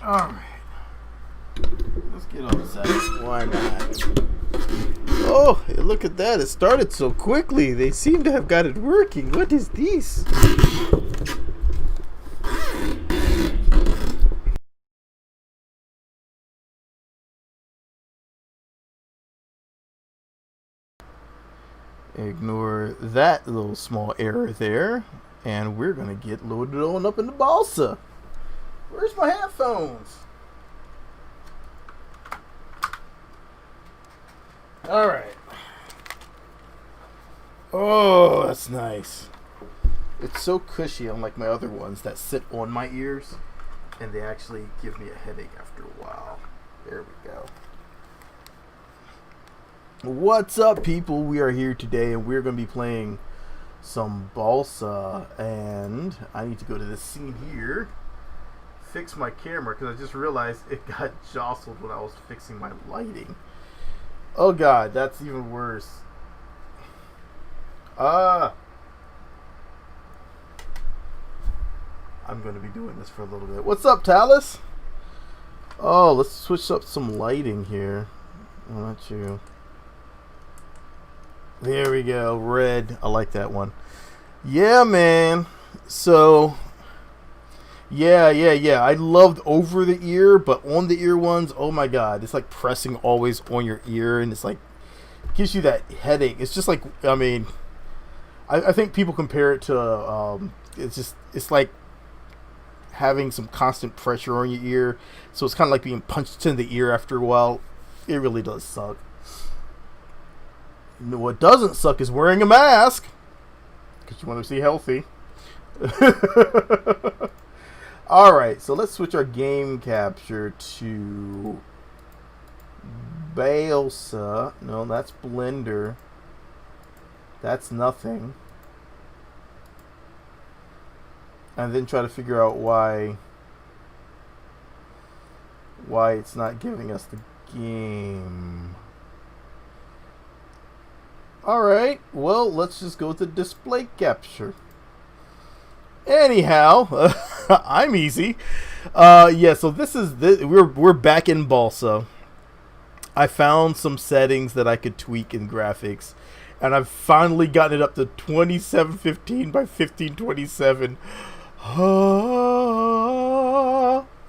Alright. Let's get on the side. Why not? Oh, look at that. It started so quickly. They seem to have got it working. What is this? Ignore that little small error there. And we're going to get loaded on up in the Balsa. Where's my headphones? Alright. Oh, that's nice. It's so cushy, unlike my other ones that sit on my ears. And they actually give me a headache after a while. There we go. What's up, people? We are here today and we're going to be playing some Balsa. And I need to go to this scene here. Fix my camera because I just realized it got jostled when I was fixing my lighting. Oh god, that's even worse. I'm going to be doing this for a little bit. What's up, Talus? Oh, let's switch up some lighting here. Oh, not you. There we go. Red. I like that one. Yeah, man. So, yeah. I loved over the ear, but on the ear ones, oh my god. It's like pressing always on your ear, and it's like, gives you that headache. It's just like, I mean, I think people compare it to, it's like having some constant pressure on your ear. So it's kind of like being punched in the ear after a while. It really does suck. What doesn't suck is wearing a mask, because you want to see healthy. Alright, so let's switch our game capture to Balsa. No, that's Blender. That's nothing. And then try to figure out why it's not giving us the game. Alright, well, let's just go to display capture. Anyhow, I'm easy. Yeah, so we're back in Balsa. I found some settings that I could tweak in graphics, and I've finally gotten it up to 2715 by 1527.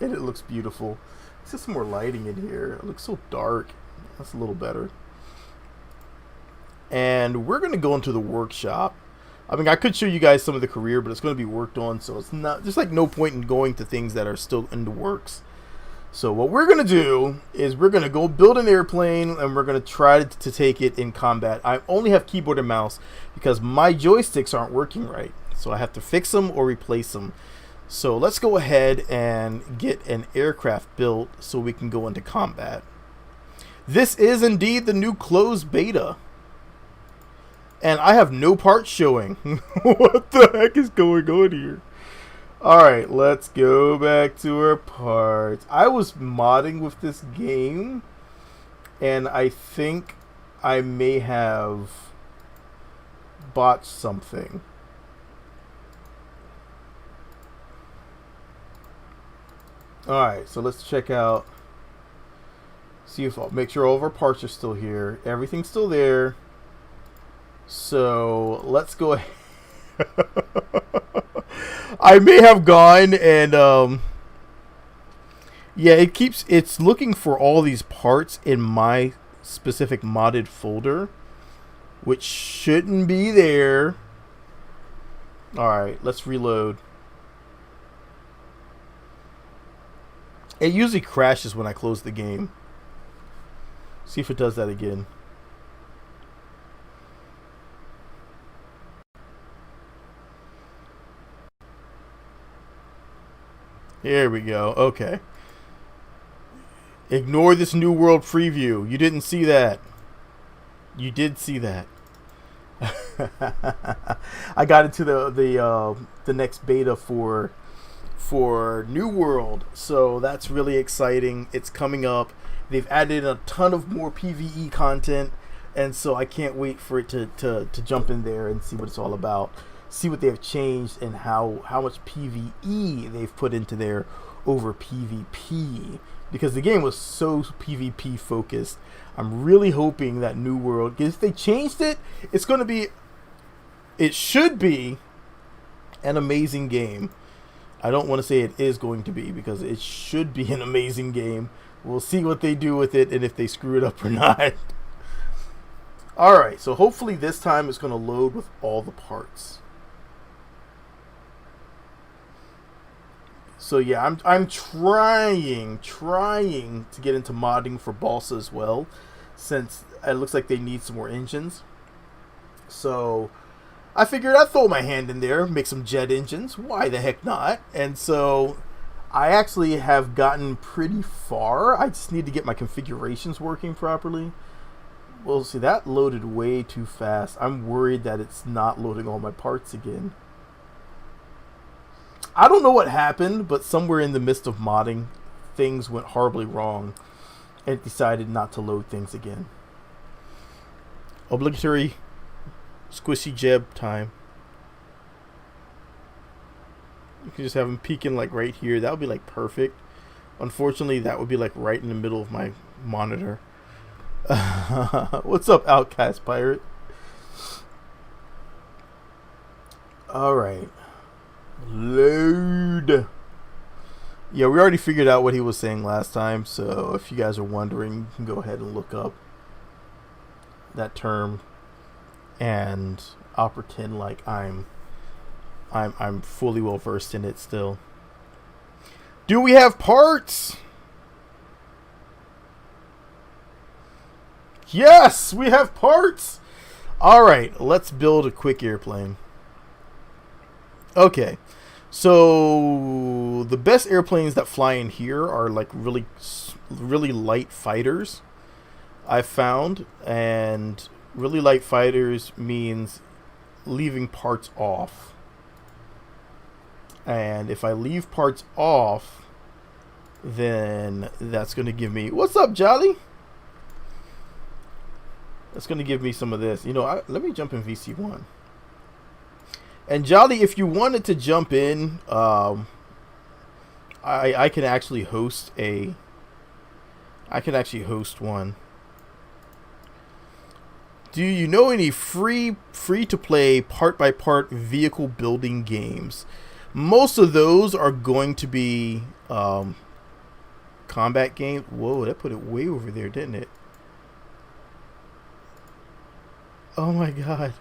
And it looks beautiful. There's just some more lighting in here. It looks so dark. That's a little better. And we're going to go into the workshop. I mean, I could show you guys some of the career, but it's going to be worked on, so it's not, there's like no point in going to things that are still in the works. So what we're going to do is we're going to go build an airplane, and we're going to try to take it in combat. I only have keyboard and mouse because my joysticks aren't working right, so I have to fix them or replace them. So let's go ahead and get an aircraft built so we can go into combat. This is indeed the new closed beta. And I have no parts showing. What the heck is going on here? Alright, let's go back to our parts. I was modding with this game, and I think I may have botched something. Alright, so let's check out. See if I'll make sure all of our parts are still here. Everything's still there. So let's go ahead. I may have gone and yeah, it's looking for all these parts in my specific modded folder, which shouldn't be there. Alright, let's reload. It usually crashes when I close the game. See if it does that again. Here we go. Okay. Ignore this New World preview. You didn't see that. You did see that. I got into the next beta for New World, so that's really exciting. It's coming up. They've added a ton of more PVE content, and so I can't wait for it to jump in there and see what it's all about. see what they have changed and how much PvE they've put into there over PvP, because the game was so PvP focused. I'm really hoping that New World, if they changed it, it should be an amazing game. I don't want to say it is going to be, because it should be an amazing game. We'll see what they do with it and if they screw it up or not. Alright, so hopefully this time it's going to load with all the parts. So yeah, I'm trying to get into modding for Balsa as well, since it looks like they need some more engines. So I figured I'd throw my hand in there, make some jet engines. Why the heck not? And so I actually have gotten pretty far. I just need to get my configurations working properly. Well, see, that loaded way too fast. I'm worried that it's not loading all my parts again. I don't know what happened, but somewhere in the midst of modding, things went horribly wrong and it decided not to load things again. Obligatory squishy jeb time. You can just have them peeking like right here. That would be like perfect. Unfortunately, that would be like right in the middle of my monitor. What's up, Outcast Pirate? Alright. Load. Yeah, we already figured out what he was saying last time, so if you guys are wondering, you can go ahead and look up that term, and I'll pretend like I'm fully well versed in it still. Do we have parts? Yes, we have parts. All right, let's build a quick airplane. Okay, so the best airplanes that fly in here are like really light fighters, I've found, and really light fighters means leaving parts off. And if I leave parts off, then that's going to give me... What's up, Jolly? That's going to give me some of this. You know, let me jump in VC1. And Jolly, if you wanted to jump in, I can actually host one. Do you know any free to play part by part vehicle building games? Most of those are going to be combat games. Whoa, that put it way over there, didn't it? Oh my god.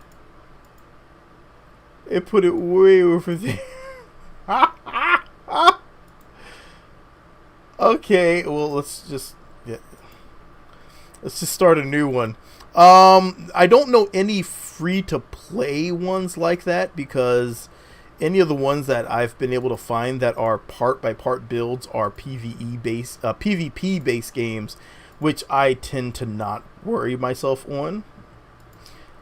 It put it way over there. Okay, well, let's just start a new one. I don't know any free to play ones like that, because any of the ones that I've been able to find that are part by part builds are PvP based games, which I tend to not worry myself on.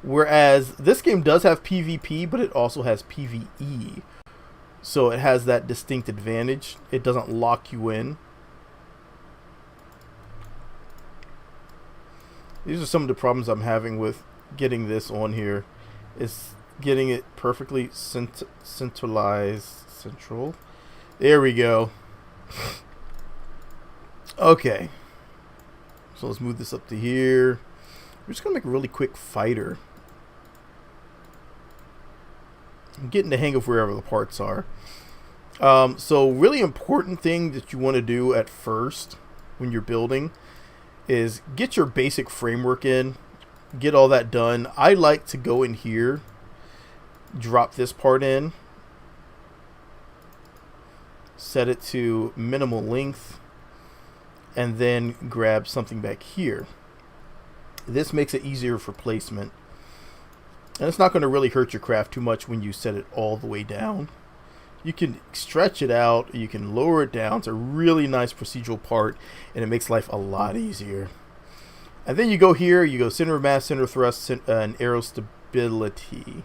Whereas this game does have PvP, but it also has PvE. So it has that distinct advantage. It doesn't lock you in. These are some of the problems I'm having with getting this on here. Is getting it perfectly central. There we go. Okay. So let's move this up to here. We're just going to make a really quick fighter. I'm getting the hang of wherever the parts are. So really important thing that you want to do at first when you're building is get your basic framework in. Get all that done. I like to go in here, drop this part in, set it to minimal length, and then grab something back here. This makes it easier for placement. And it's not going to really hurt your craft too much when you set it all the way down. You can stretch it out, you can lower it down. It's a really nice procedural part, and it makes life a lot easier. And then you go here, you go center of mass, center of thrust, and aero stability.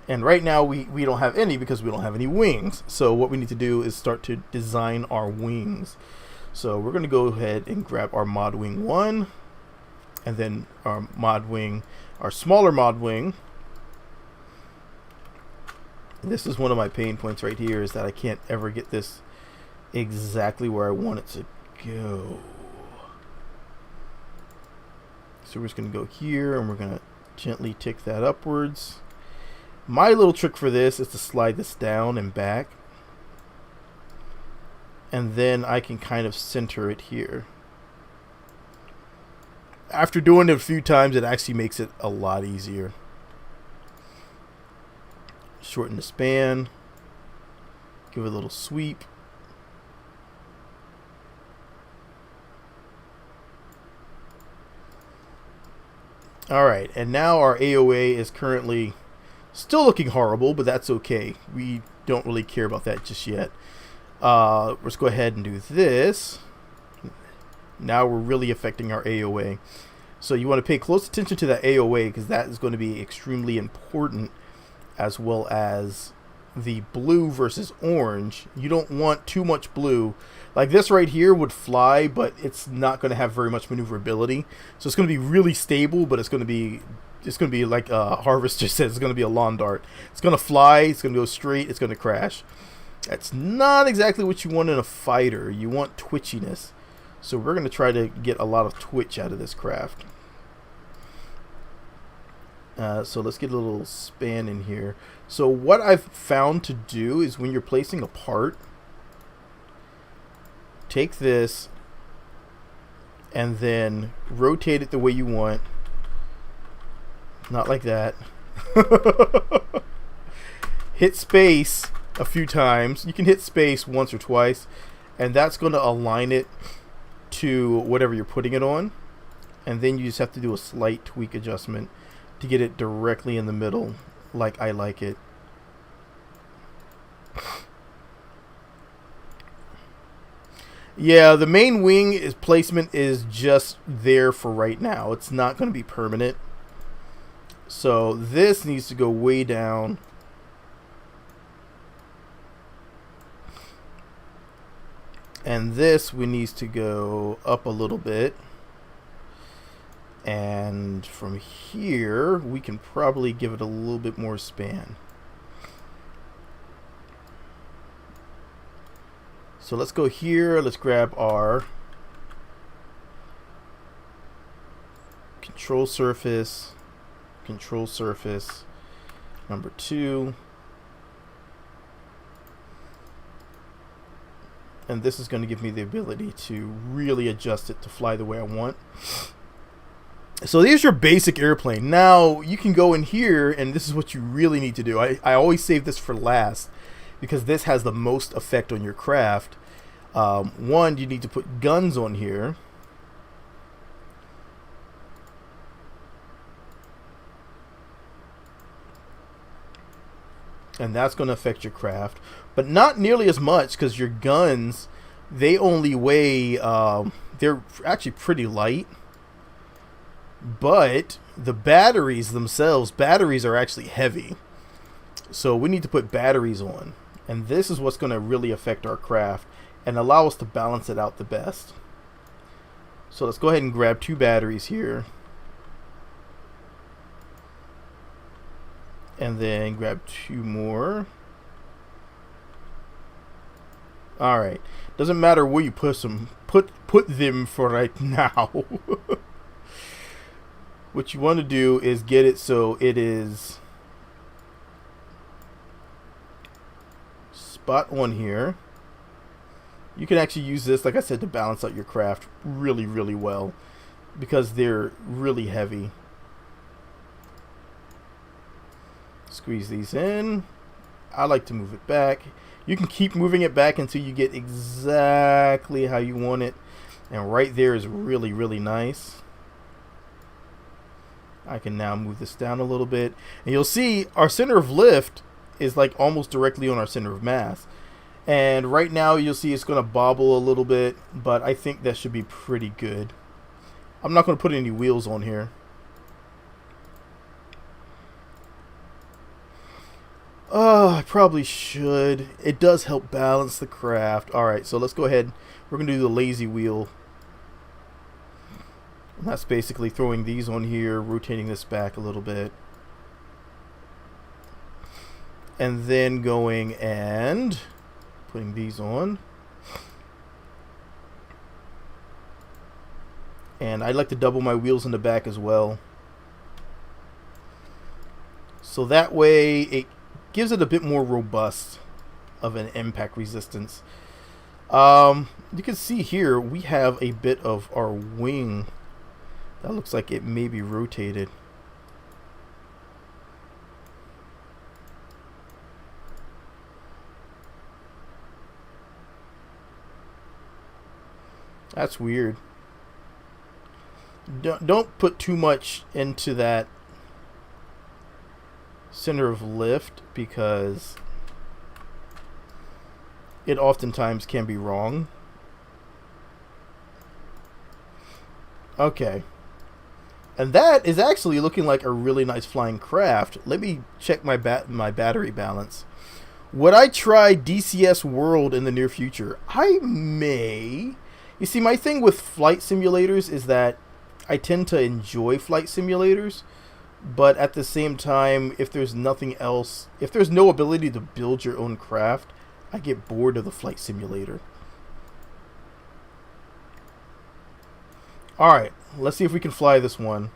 And right now we don't have any because we don't have any wings. So what we need to do is start to design our wings. So we're going to go ahead and grab our mod wing 1, and then our mod wing, our smaller mod wing, This is one of my pain points right here, is that I can't ever get this exactly where I want it to go. So we're just going to go here, and we're going to gently tick that upwards. My little trick for this is to slide this down and back, and then I can kind of center it here. After doing it a few times, it actually makes it a lot easier. Shorten the span, give it a little sweep. Alright, and now our AOA is currently still looking horrible, but that's okay. We don't really care about that just yet. Let's go ahead and do this. Now we're really affecting our AOA. So you want to pay close attention to that AOA, because that is going to be extremely important, as well as the blue versus orange. You don't want too much blue. Like this right here would fly, but it's not going to have very much maneuverability. So it's going to be really stable, but it's going to be like Harvester says, it's going to be a lawn dart. It's going to fly, it's going to go straight, it's going to crash. That's not exactly what you want in a fighter. You want twitchiness. So we're going to try to get a lot of twitch out of this craft. So let's get a little span in here. So what I've found to do is, when you're placing a part, take this and then rotate it the way you want. Not like that. Hit space a few times. You can hit space once or twice, and that's going to align it to whatever you're putting it on. And then you just have to do a slight tweak adjustment to get it directly in the middle, like I like it. Yeah, the main wing placement is just there for right now. It's not going to be permanent. So this needs to go way down. And this we needs to go up a little bit. And from here, we can probably give it a little bit more span. So let's go here. Let's grab our control surface, number 2. And this is going to give me the ability to really adjust it to fly the way I want. So there's your basic airplane. Now you can go in here, and this is what you really need to do. I always save this for last, because this has the most effect on your craft. One, you need to put guns on here. And that's going to affect your craft, but not nearly as much, because your guns, they only weigh, they're actually pretty light. But the batteries themselves, batteries are actually heavy. So we need to put batteries on. And this is what's going to really affect our craft and allow us to balance it out the best. So let's go ahead and grab 2 batteries here. And then grab 2 more. Alright. Doesn't matter where you put them. Put them for right now. What you want to do is get it so it is spot on here. You can actually use this, like I said, to balance out your craft really, really well, because they're really heavy. Squeeze these in. I like to move it back. You can keep moving it back until you get exactly how you want it. And right there is really, really nice. I can now move this down a little bit, and you'll see our center of lift is like almost directly on our center of mass. And right now you'll see it's going to bobble a little bit, but I think that should be pretty good. I'm not going to put any wheels on here. Oh, I probably should. It does help balance the craft. Alright, so let's go ahead. We're going to do the lazy wheel. And that's basically throwing these on here, rotating this back a little bit. And then going and putting these on. And I like to double my wheels in the back as well. So that way it gives it a bit more robust of an impact resistance. You can see here we have a bit of our wing that looks like it may be rotated. That's weird. Don't put too much into that center of lift because it oftentimes can be wrong. Okay. And that is actually looking like a really nice flying craft. Let me check my battery balance. Would I try DCS World in the near future? I may. You see, my thing with flight simulators is that I tend to enjoy flight simulators, but at the same time, if there's nothing else, if there's no ability to build your own craft, I get bored of the flight simulator. Alright, let's see if we can fly this one.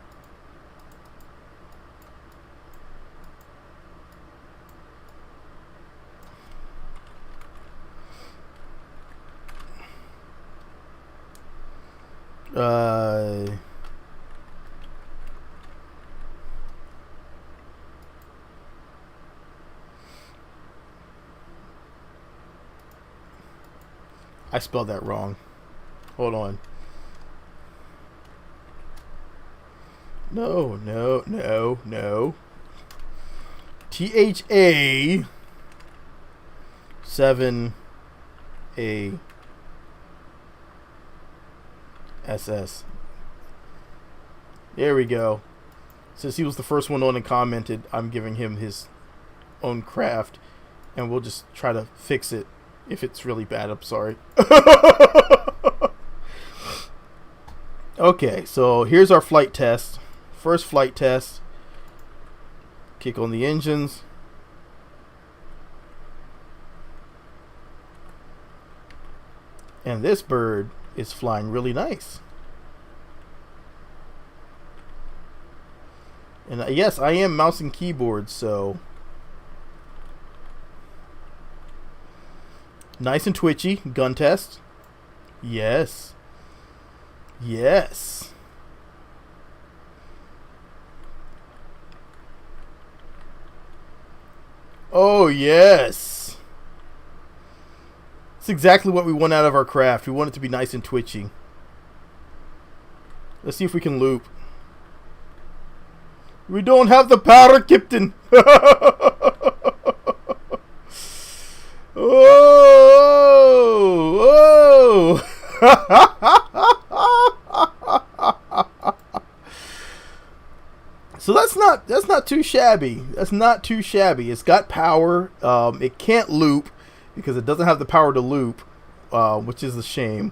I spelled that wrong. Hold on. No. THA 7A SS. There we go. Since he was the first one on and commented, I'm giving him his own craft, and we'll just try to fix it. If it's really bad, I'm sorry. Okay, so here's our flight test. First flight test. Kick on the engines. And this bird is flying really nice. And yes, I am mouse and keyboard, so nice and twitchy. Gun test. Yes. Yes. Oh, yes. That's exactly what we want out of our craft. We want it to be nice and twitchy. Let's see if we can loop. We don't have the power, Captain. Oh, So that's not too shabby. That's not too shabby. It's got power. It can't loop because it doesn't have the power to loop, which is a shame.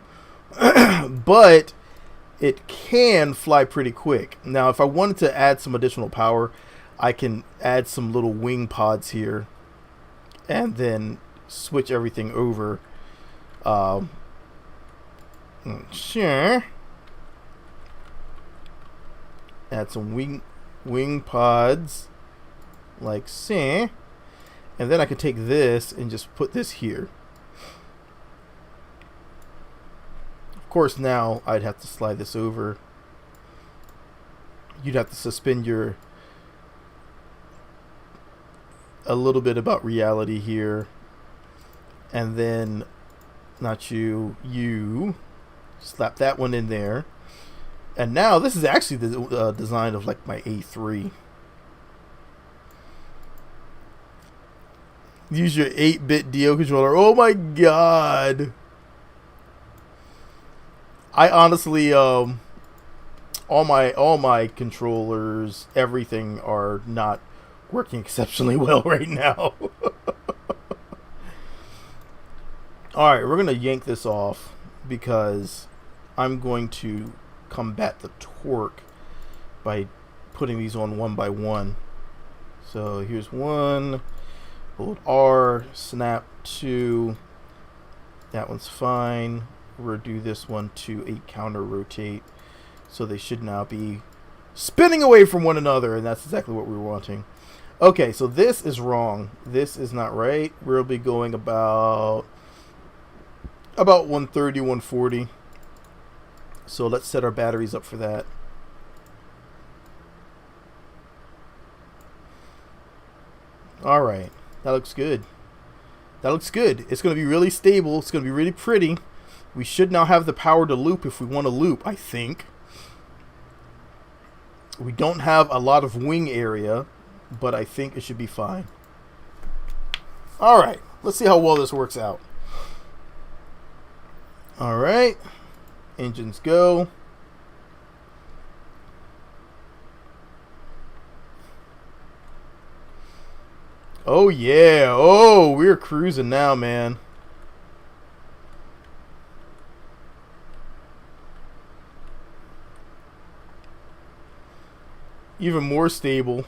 But it can fly pretty quick. Now, if I wanted to add some additional power, I can add some little wing pods here and then switch everything over. Sure. Add some wing pods like so. And then I could take this and just put this here. Of course, now I'd have to slide this over. You'd have to suspend a little bit about reality here. And then, not you slap that one in there. And now this is actually the design of like my A3. Use your 8-bit DO controller. Oh my god. I honestly all my controllers, everything are not working exceptionally well right now. Alright, we're gonna yank this off because I'm going to combat the torque by putting these on one by one. So here's one, Hold R, snap to, that one's fine. We'll do this one to a counter rotate. So they should now be spinning away from one another, and that's exactly what we were wanting. Okay, so this is wrong. This is not right. We'll be going about 130, 140. So let's set our batteries up for that. All right, that looks good. That looks good. It's going to be really stable. It's going to be really pretty. We should now have the power to loop if we want to loop, I think. We don't have a lot of wing area, but I think it should be fine. All right, let's see how well this works out. All right, engines go. Oh yeah, oh, we're cruising now, man. Even more stable.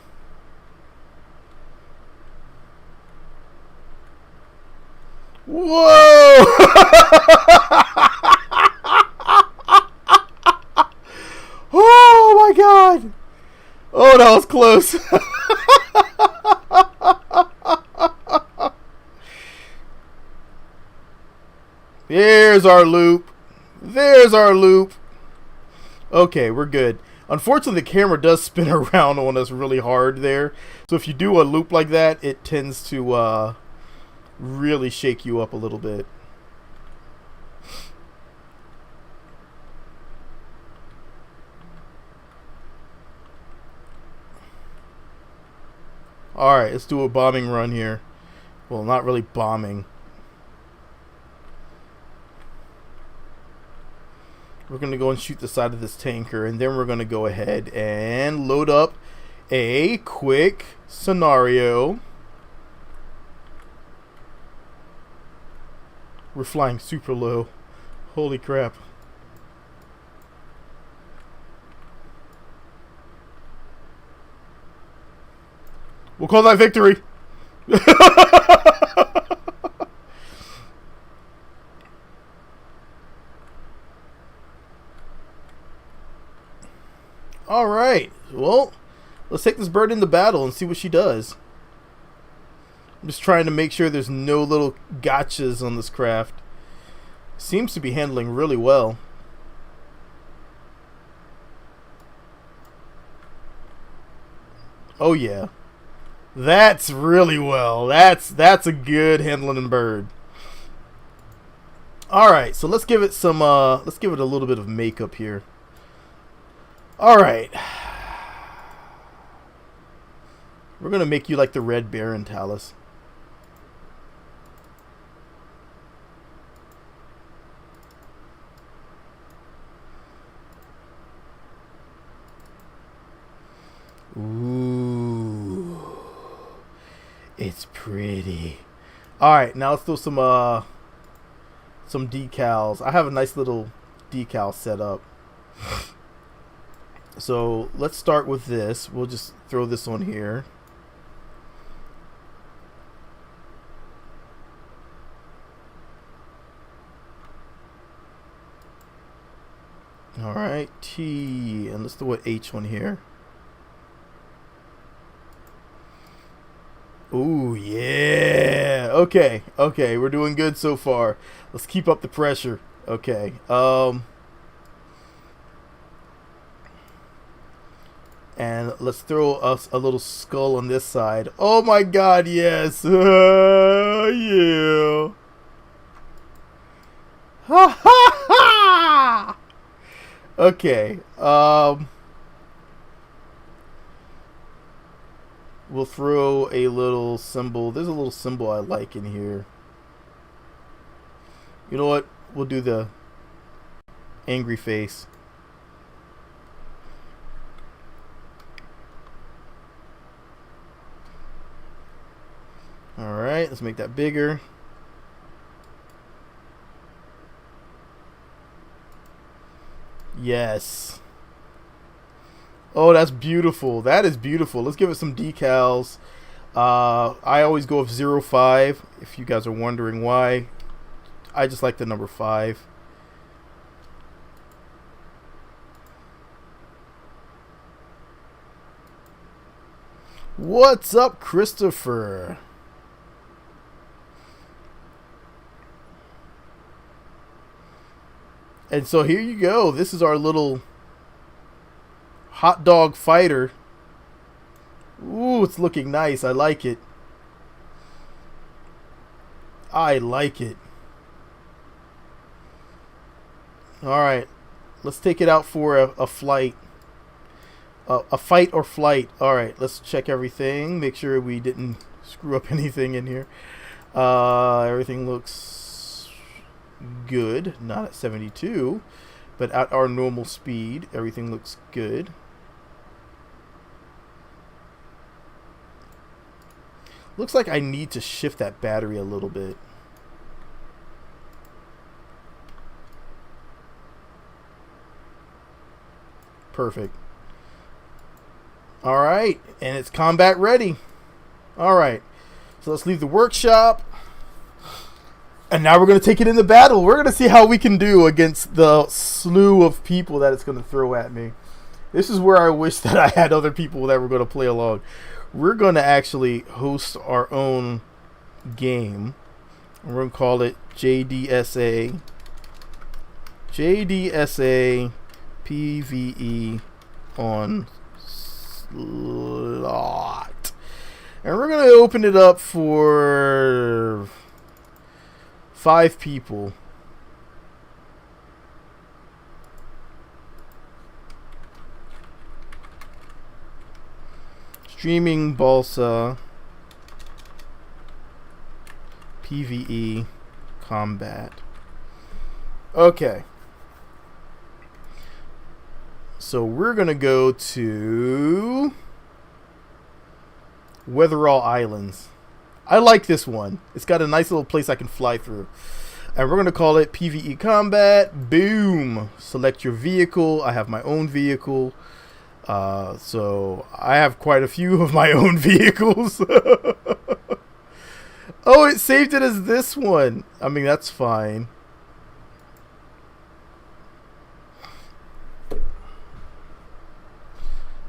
Whoa! Oh my god! Oh, that was close. There's our loop. There's our loop. Okay, we're good. Unfortunately, the camera does spin around on us really hard there. So if you do a loop like that, it tends to really shake you up a little bit. Alright, let's do a bombing run here. Well, not really bombing. We're going to go and shoot the side of this tanker, and then we're going to go ahead and load up a quick scenario. We're flying super low. Holy crap. We'll call that victory. All right. Well, let's take this bird into battle and see what she does. I'm just trying to make sure there's no little gotchas on this craft. Seems to be handling really well. Oh yeah. That's really well. That's a good handling bird. All right, so let's give it some let's give it a little bit of makeup here. All right. We're going to make you like the Red Baron, Talus. Ooh. It's pretty. All right, now let's do some decals. I have a nice little decal set up. So let's start with this. We'll just throw this on here. All right, T, and let's do an H one here. Ooh, yeah. Okay, okay, we're doing good so far. Let's keep up the pressure. Okay. And let's throw us a little skull on this side. Oh my god, yes. Yeah. Ha ha ha! Okay. We'll throw a little symbol. There's a little symbol I like in here. You know what? We'll do the angry face. Alright, let's make that bigger. Yes. Oh, that's beautiful. That is beautiful. Let's give it some decals. I always go with 05. If you guys are wondering why, I just like the number 5. What's up, Christopher? And so here you go. This is our little hot dog fighter. Ooh, it's looking nice. I like it. I like it. Alright. Let's take it out for a flight. A fight or flight. Alright, let's check everything. Make sure we didn't screw up anything in here. Everything looks good. Not at 72, but at our normal speed, everything looks good. Looks like I need to shift that battery a little bit. Perfect. Alright, and it's combat ready. Alright, so let's leave the workshop. And now we're going to take it into battle. We're going to see how we can do against the slew of people that it's going to throw at me. This is where I wish that I had other people that were going to play along. We're going to actually host our own game. We're going to call it JDSA PVE on slot. And we're going to open it up for 5 people. Streaming Balsa PVE combat. Okay. So we're going to go to Weatherall Islands. I like this one. It's got a nice little place I can fly through. And we're going to call it PvE Combat. Boom. Select your vehicle. I have my own vehicle. So I have quite a few of my own vehicles. Oh, it saved it as this one. I mean, that's fine.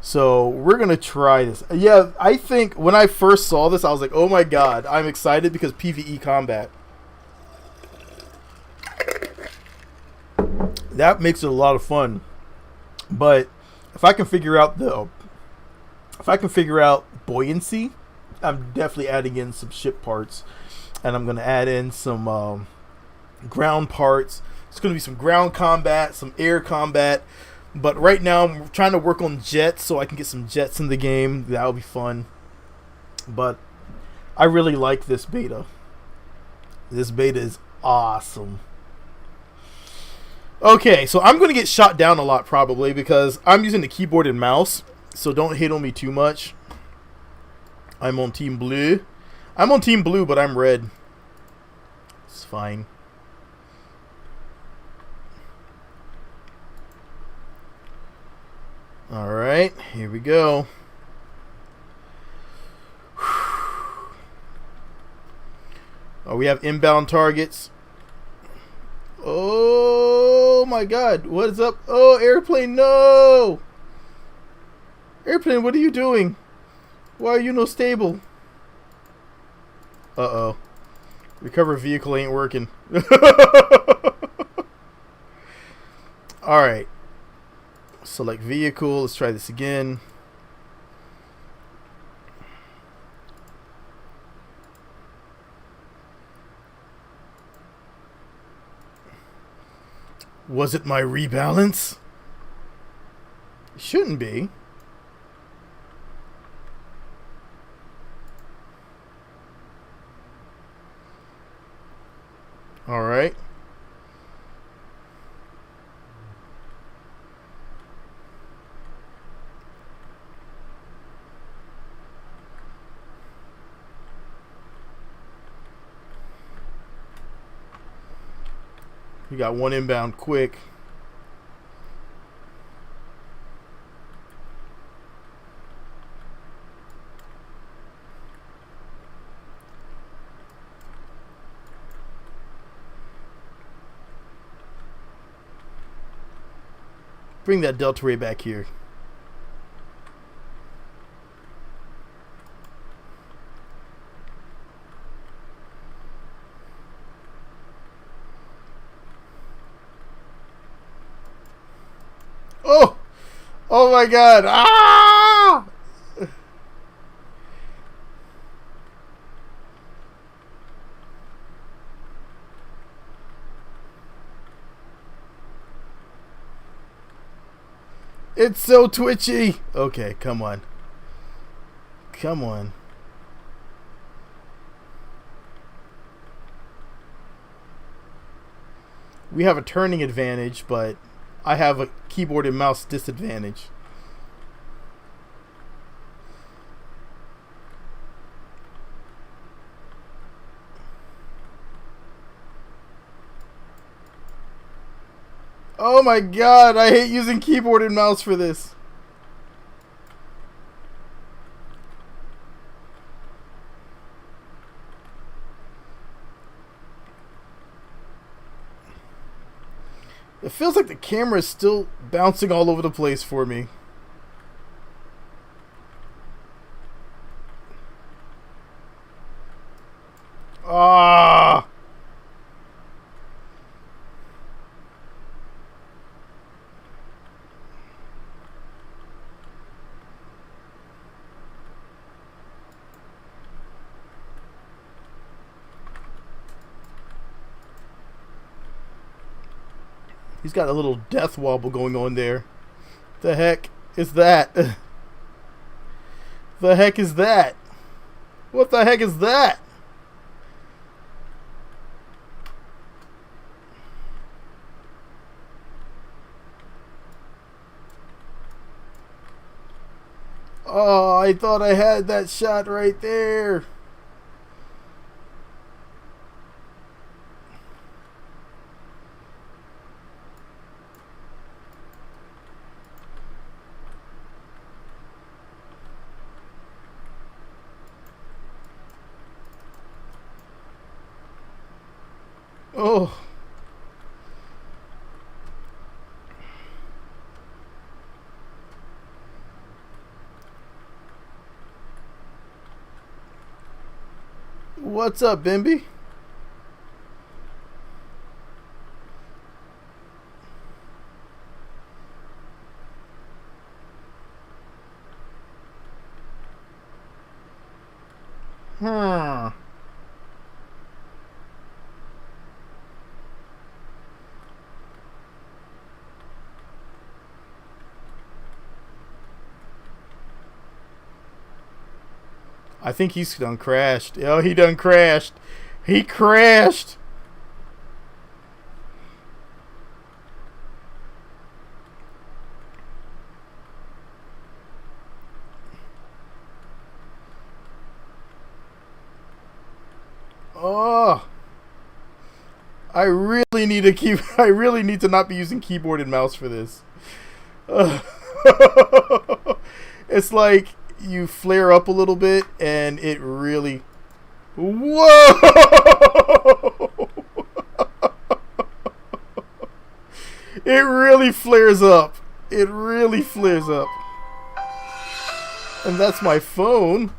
So we're going to try this. Yeah, I think when I first saw this, I was like, oh my god, I'm excited because PvE combat. That makes it a lot of fun. But if I can figure out buoyancy, I'm definitely adding in some ship parts. And I'm going to add in some ground parts. It's going to be some ground combat, some air combat. But right now, I'm trying to work on jets so I can get some jets in the game. That'll be fun. But I really like this beta. This beta is awesome. Okay, so I'm going to get shot down a lot probably because I'm using the keyboard and mouse. So don't hate on me too much. I'm on Team Blue. I'm on Team Blue, but I'm red. It's fine. Alright, here we go. Oh, we have inbound targets. Oh my god, what is up? Oh, airplane, no! Airplane, what are you doing? Why are you no stable? Uh-oh. Recover vehicle ain't working. Alright. Select vehicle. Let's try this again. Was it my rebalance? It shouldn't be. All right. You got one inbound quick. Bring that delta ray back here. Oh! Oh my god! Ah! It's so twitchy! Okay, come on. Come on. We have a turning advantage, but I have a keyboard and mouse disadvantage. Oh my god, I hate using keyboard and mouse for this. It feels like the camera is still bouncing all over the place for me. Ah! He's got a little death wobble going on there. The heck is that? The heck is that? What the heck is that? Oh, I thought I had that shot right there. Oh. What's up, Bimby? Huh. I think he's done crashed. Oh, he done crashed. He crashed. Oh. I really need to keep. I really need to not be using keyboard and mouse for this. It's like you flare up a little bit and it really. Whoa! It really flares up. It really flares up. And that's my phone.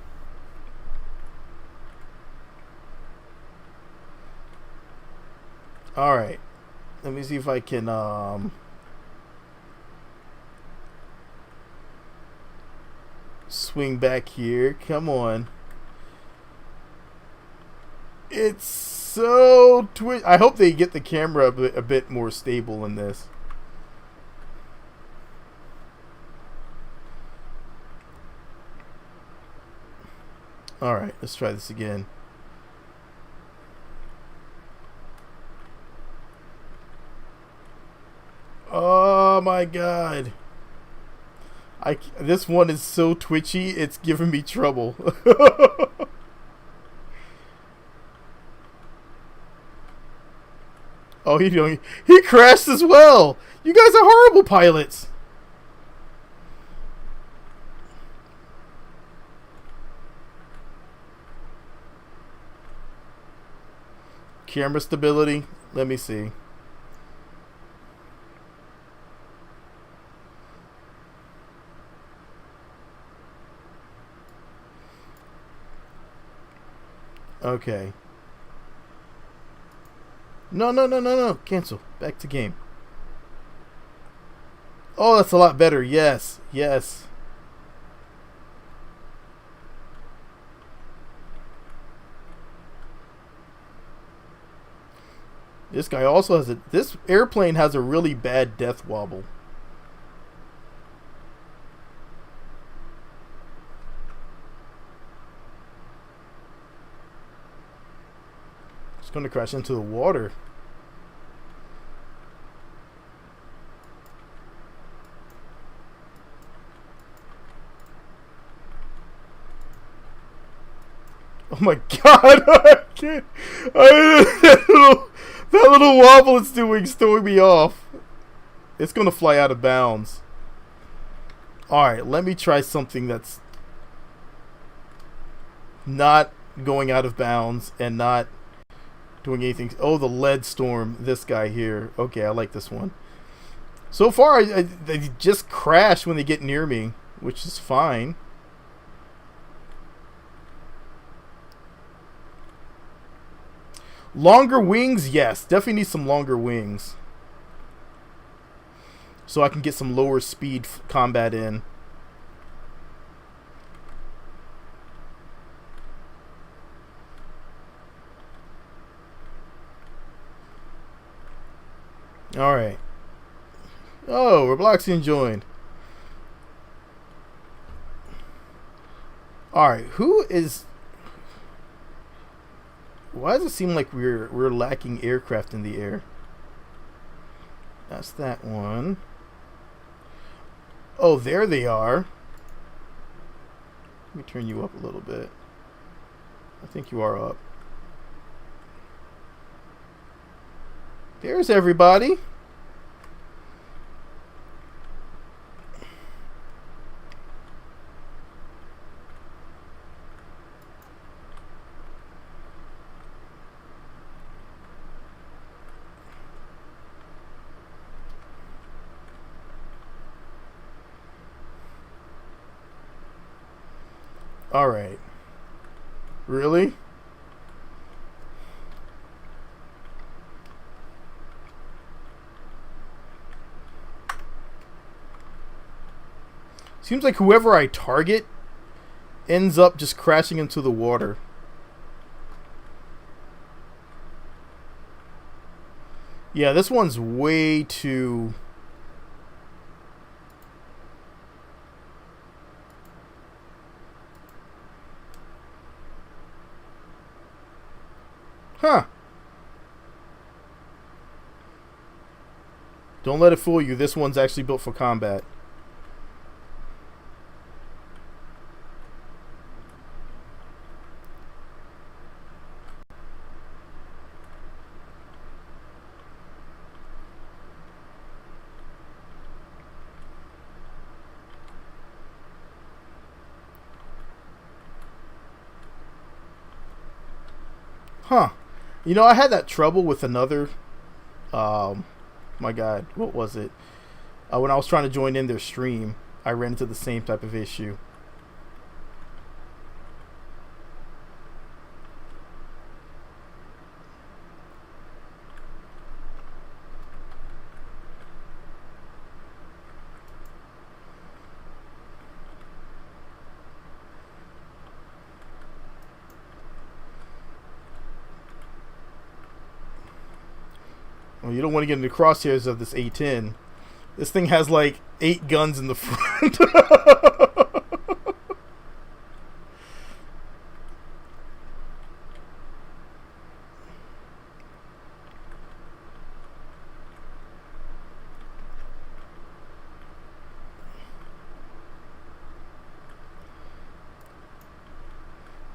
Alright. Let me see if I can swing back here. Come on. It's so I hope they get the camera a bit more stable in this. Alright, let's try this again. Oh my god. This one is so twitchy, it's giving me trouble. Oh, he crashed as well. You guys are horrible pilots. Camera stability. Let me see. Okay. No, no, no, no, no. Cancel. Back to game. Oh, that's a lot better. Yes. Yes. This guy also has a... This airplane has a really bad death wobble. It's going to crash into the water. Oh my god! I can't... that little wobble it's doing is throwing me off. It's going to fly out of bounds. Alright, let me try something that's not going out of bounds and not doing anything. Oh, the lead storm. This guy here. Okay, I like this one. So far, they just crash when they get near me, which is fine. Longer wings? Yes, definitely need some longer wings. So I can get some lower speed combat in. Alright. Oh, Robloxian joined. Alright, who is... Why does it seem like we're lacking aircraft in the air? That's that one. Oh, there they are. Let me turn you up a little bit. I think you are up. There's everybody. All right. Really? Seems like whoever I target ends up just crashing into the water. Yeah, this one's way too... Huh. Don't let it fool you. This one's actually built for combat. Huh. You know, I had that trouble with another... my God, what was it? When I was trying to join in their stream, I ran into the same type of issue. Well, you don't want to get in the crosshairs of this A10. This thing has like 8 guns in the front.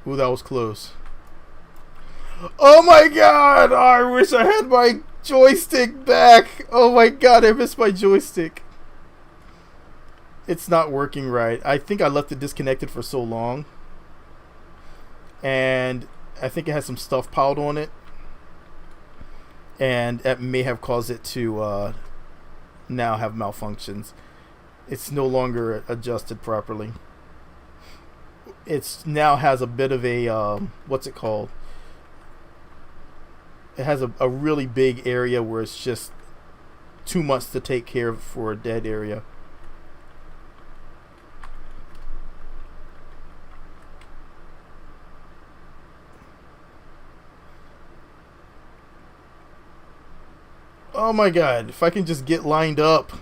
Ooh, that was close. Oh my God! Oh, I wish I had my joystick back. Oh my God, I missed my joystick. It's not working right. I think I left it disconnected for so long. And I think it has some stuff piled on it. And that may have caused it to now have malfunctions. It's no longer adjusted properly. It's now has a bit of a, what's it called? it has a really big area where it's just too much to take care of for a dead area. Oh my god, if I can just get lined up.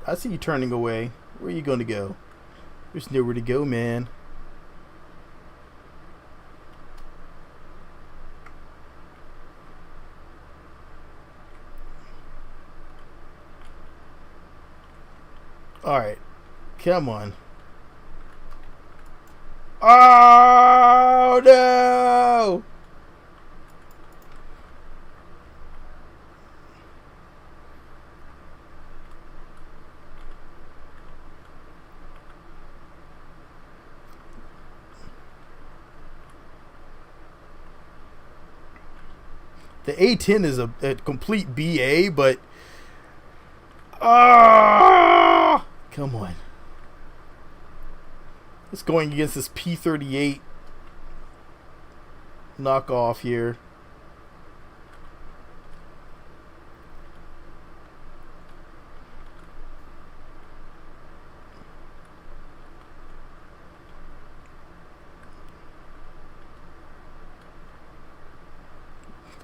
I see you turning away. Where are you going to go? There's nowhere to go, man. Alright. Come on. Oh, no! The A10 is a complete BA, but... Ah! Come on. It's going against this P38 knockoff here.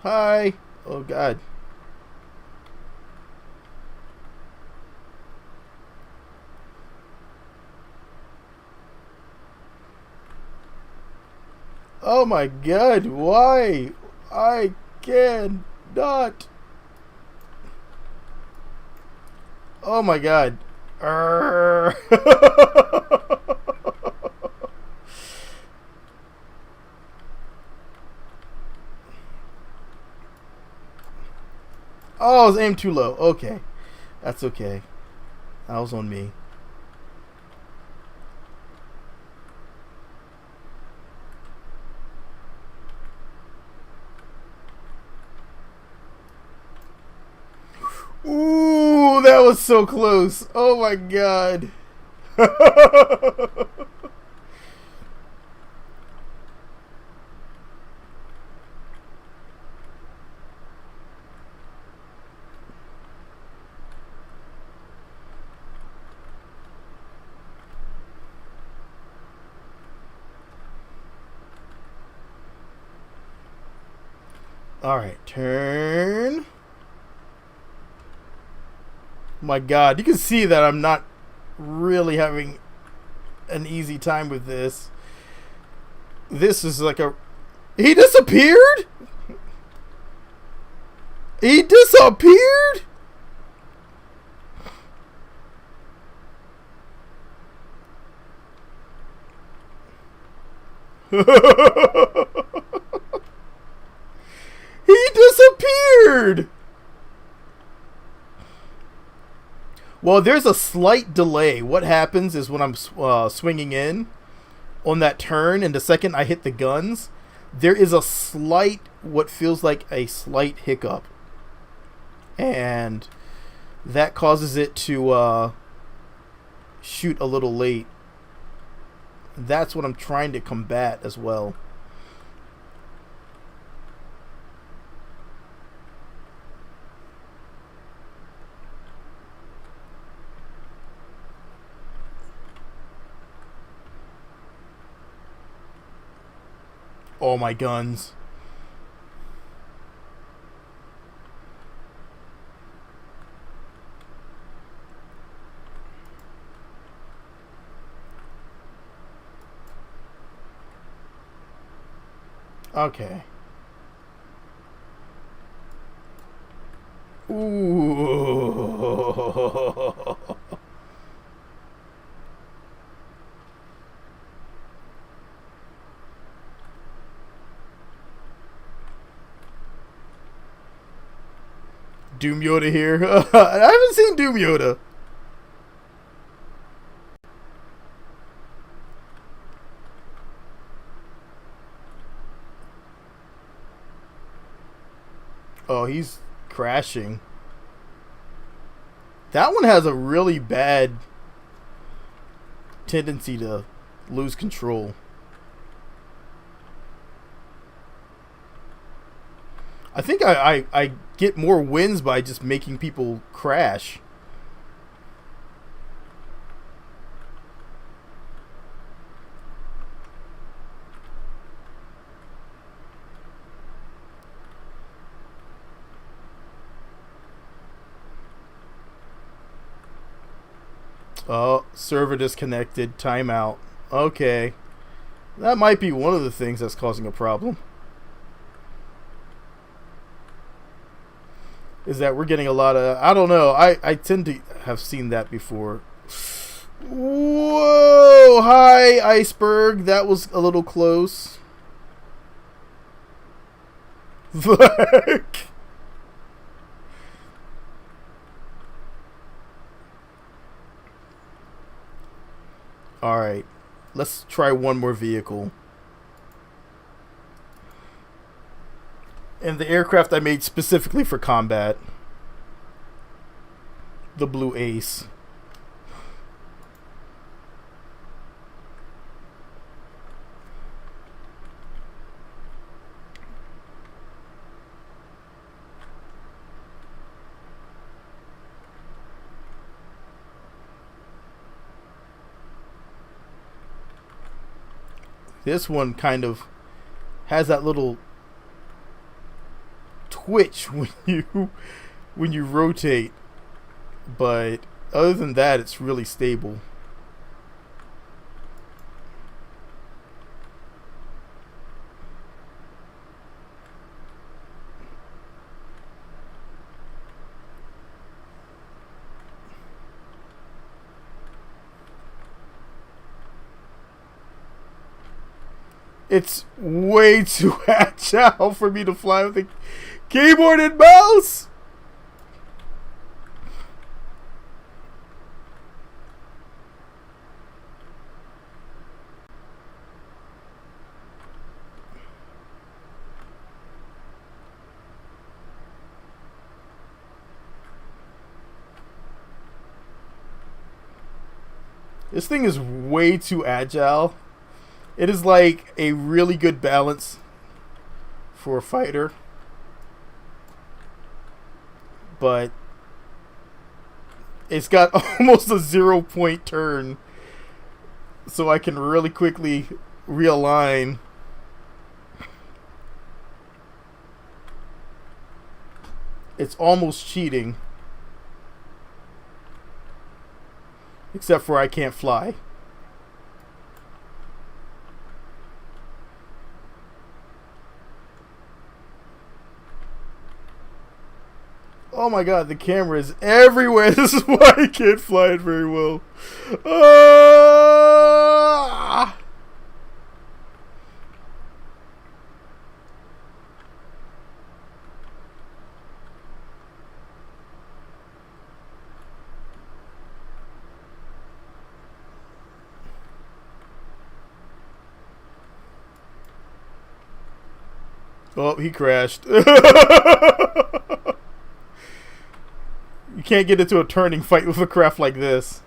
Hi. Oh, God. Oh my god, why? I cannot. Oh my god. Oh, I was aimed too low. Okay. That's okay. That was on me. Ooh, that was so close. Oh my god. Alright, turn. My god, you can see that I'm not really having an easy time with this. This is like a... He disappeared? He disappeared? He disappeared! Well, there's a slight delay. What happens is when I'm swinging in on that turn, and the second I hit the guns, there is a slight, what feels like a slight hiccup. And that causes it to shoot a little late. That's what I'm trying to combat as well. Oh, my guns. Okay. Ooh. Doom Yoda here. I haven't seen Doom Yoda. Oh, he's crashing. That one has a really bad tendency to lose control. I think I get more wins by just making people crash. Oh, server disconnected. Timeout. Okay. That might be one of the things that's causing a problem. Is that we're getting a lot of... I don't know. I tend to have seen that before. Whoa! Hi, iceberg. That was a little close. Fuck. Alright. Let's try one more vehicle. And the aircraft I made specifically for combat. The Blue Ace. This one kind of has that little twitch when you rotate, but other than that, it's really stable. It's way too agile for me to fly with a keyboard and mouse. This thing is way too agile. It is like a really good balance for a fighter, but it's got almost a 0-point turn, so I can really quickly realign. It's almost cheating, except for I can't fly. Oh my god, the camera is everywhere. This is why I can't fly it very well. Ah! Oh, he crashed. You can't get into a turning fight with a craft like this.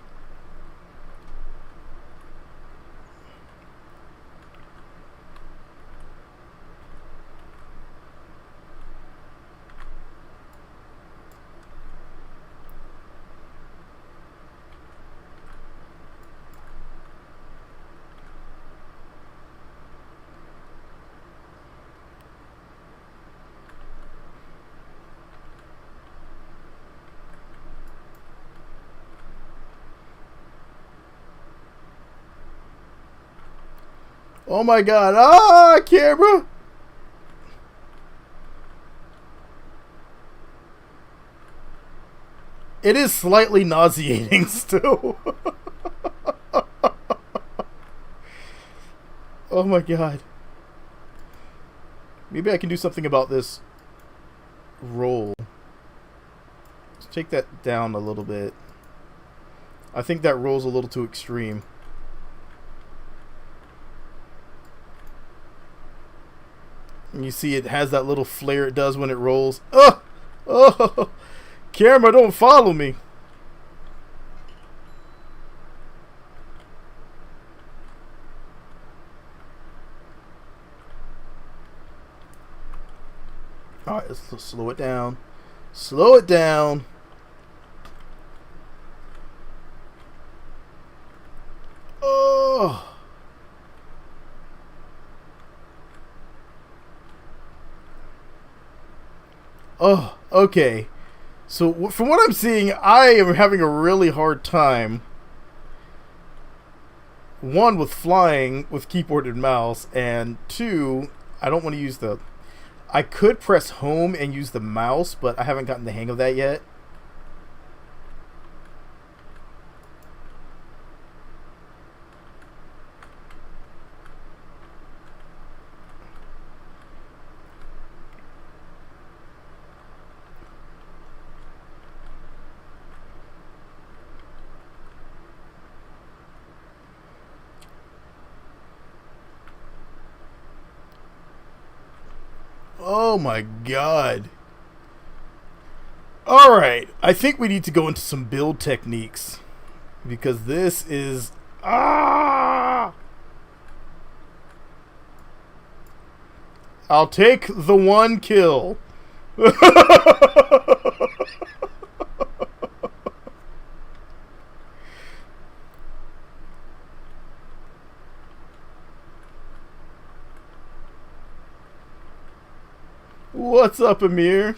Oh my god. Ah, camera. It is slightly nauseating still. Oh my god. Maybe I can do something about this roll. Let's take that down a little bit. I think that roll's a little too extreme. And you see it has that little flare it does when it rolls. Oh! Oh! Camera, don't follow me. Alright, let's slow it down. Slow it down. Oh! Oh, okay. So from what I'm seeing, I am having a really hard time. One, with flying with keyboard and mouse, and two, I don't want to use the... I could press home and use the mouse, but I haven't gotten the hang of that yet. Oh my god. Alright, I think we need to go into some build techniques. Because this is... Ah! I'll take the one kill. What's up, Amir?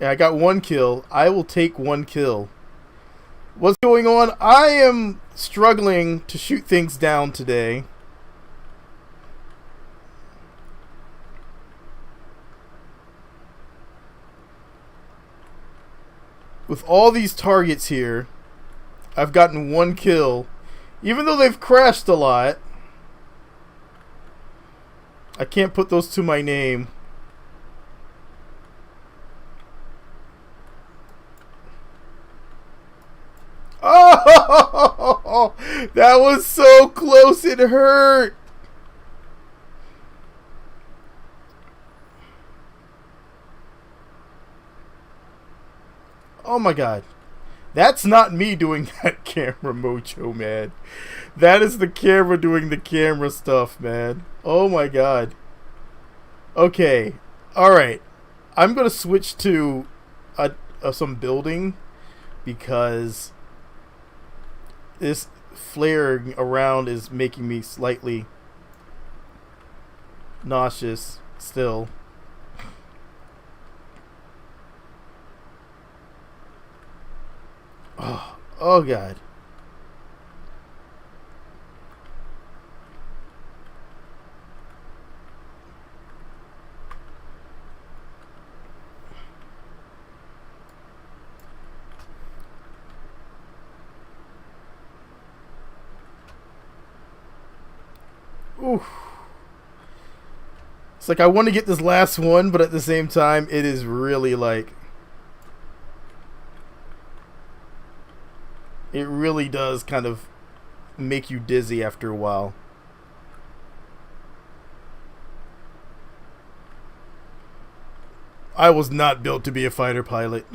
Yeah, I got one kill. I will take one kill. What's going on? I am struggling to shoot things down today. With all these targets here, I've gotten one kill. Even though they've crashed a lot. I can't put those to my name. Oh! That was so close, it hurt! Oh my god. That's not me doing that camera mojo, man. That is the camera doing the camera stuff, man. Oh my god. Okay. Alright. I'm going to switch to some building because this flaring around is making me slightly nauseous still. Oh god. Oof. It's like I want to get this last one, but at the same time, it is really like... It really does kind of make you dizzy after a while. I was not built to be a fighter pilot.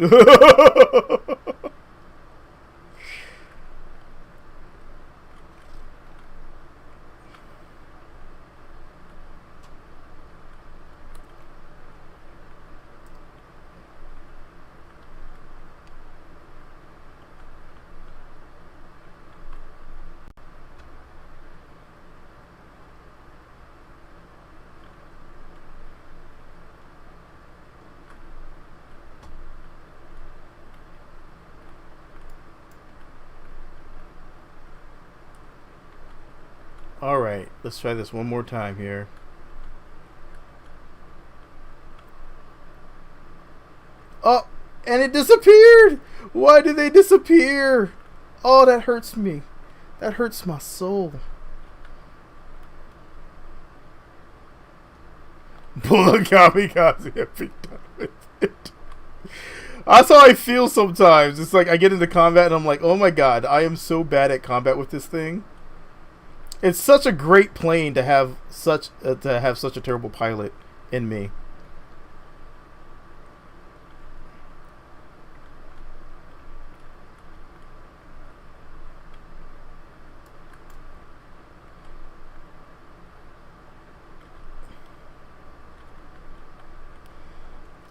Alright, let's try this one more time here. Oh, and it disappeared! Why did they disappear? Oh, that hurts me. That hurts my soul. Pull a kamikaze every time with it. That's how I feel sometimes. It's like I get into combat and I'm like, oh my god, I am so bad at combat with this thing. It's such a great plane to have such a terrible pilot in me.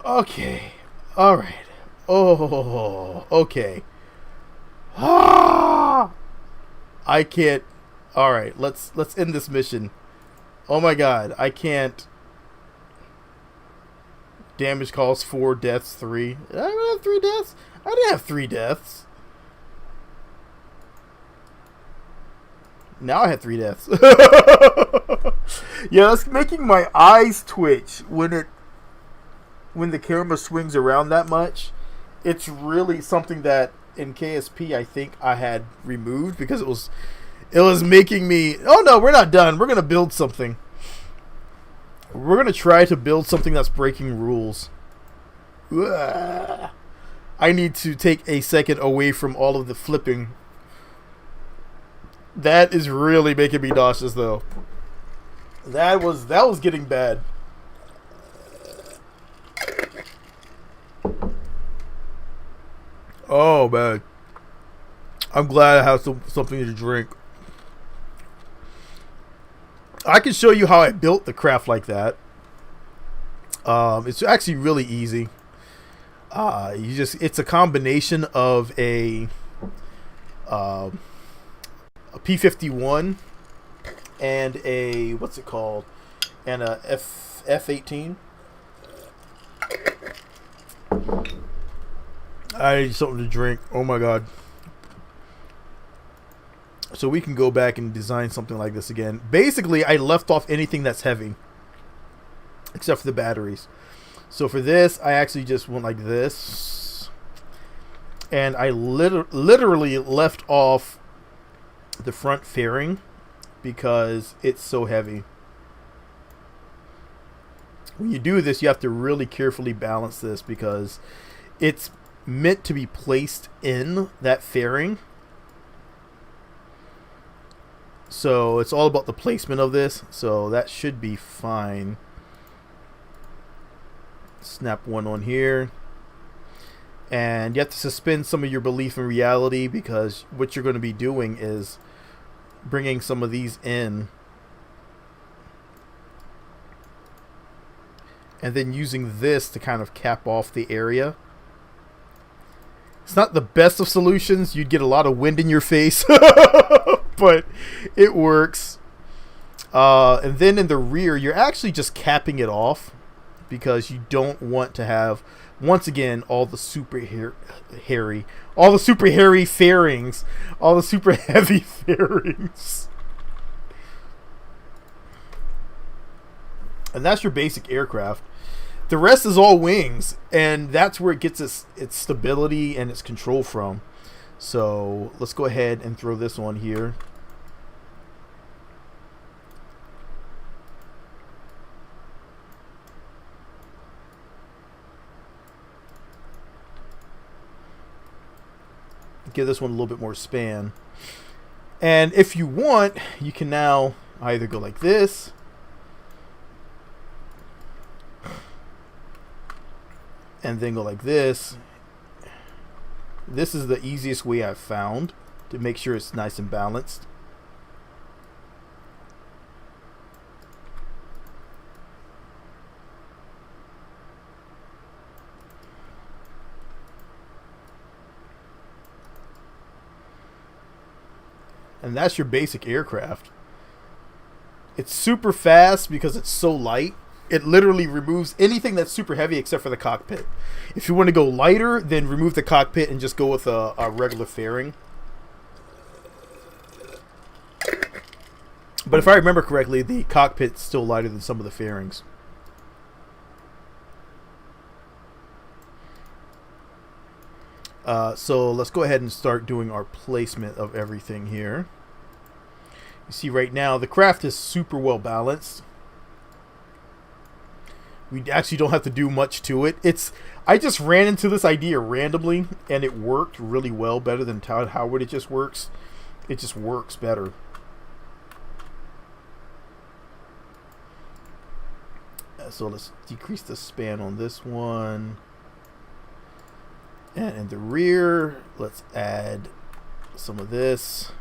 Okay. All right. Oh, okay. Ah! I can't. All right, let's end this mission. Oh my god, I can't. Damage calls 4, deaths 3. Did I really have 3 deaths? I didn't have 3 deaths. Now I have 3 deaths. Yeah, that's making my eyes twitch when the camera swings around that much. It's really something that in KSP I think I had removed because it was making me. Oh no, we're not done. We're gonna build something. We're gonna try to build something that's breaking rules. Ugh. I need to take a second away from all of the flipping. That is really making me nauseous though. That was getting bad. Oh man, I'm glad I have something to drink. I can show you how I built the craft like that. It's actually really easy. It's a combination of a P51 and a what's it called, and a F18. I need something to drink. Oh my god. So we can go back and design something like this again. Basically, I left off anything that's heavy. Except for the batteries. So for this, I actually just went like this. And I literally left off the front fairing because it's so heavy. When you do this, you have to really carefully balance this because it's meant to be placed in that fairing. So it's all about the placement of this. So that should be fine. Snap one on here. And you have to suspend some of your belief in reality because what you're going to be doing is bringing some of these in. And then using this to kind of cap off the area. It's not the best of solutions. You'd get a lot of wind in your face. But it works. And then in the rear, you're actually just capping it off. Because you don't want to have, once again, all the super hairy fairings. All the super heavy fairings. And that's your basic aircraft. The rest is all wings, and that's where it gets its stability and its control from. So let's go ahead and throw this on here. Give this one a little bit more span. And if you want, you can now either go like this. And then go like this. This is the easiest way I've found to make sure it's nice and balanced. And that's your basic aircraft. It's super fast because it's so light. It literally removes anything that's super heavy except for the cockpit. If you want to go lighter, then remove the cockpit and just go with a regular fairing. But if I remember correctly, the cockpit's still lighter than some of the fairings. So let's go ahead and start doing our placement of everything here. You see right now, the craft is super well balanced. We actually don't have to do much to it. I just ran into this idea randomly, and it worked really well, better than Todd Howard. It just works better. So let's decrease the span on this one. And in the rear, let's add some of this.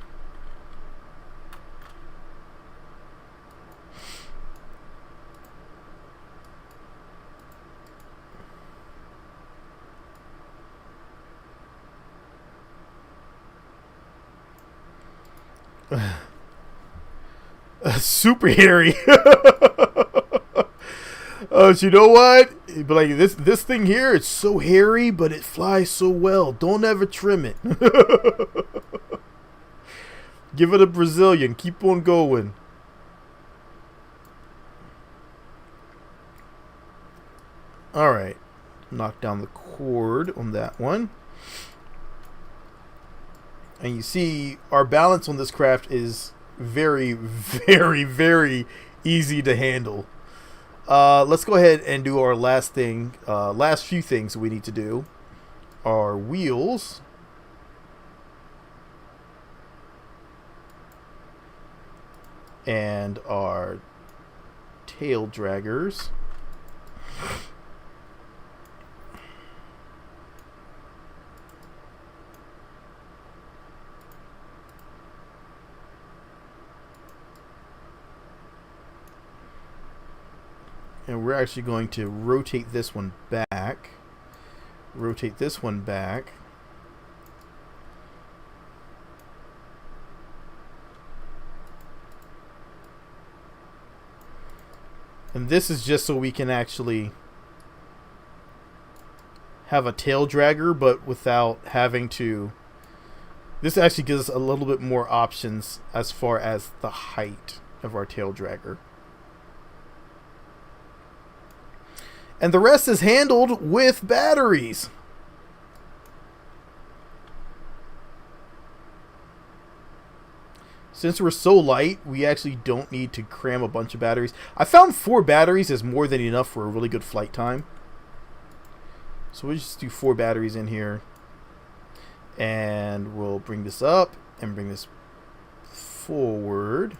Super hairy. You know what? But like this thing here, it's so hairy, but it flies so well. Don't ever trim it. Give it a Brazilian. Keep on going. All right. Knock down the cord on that one. And you see our balance on this craft is very, very, very easy to handle. Let's go ahead and do our last thing. Last few things we need to do. Our wheels. And our tail draggers. And we're actually going to rotate this one back. Rotate this one back. And this is just so we can actually have a tail dragger, but without having to... This actually gives us a little bit more options as far as the height of our tail dragger. And the rest is handled with batteries. Since we're so light, we actually don't need to cram a bunch of batteries. I found 4 batteries is more than enough for a really good flight time. So we'll just do 4 batteries in here. And we'll bring this up and bring this forward.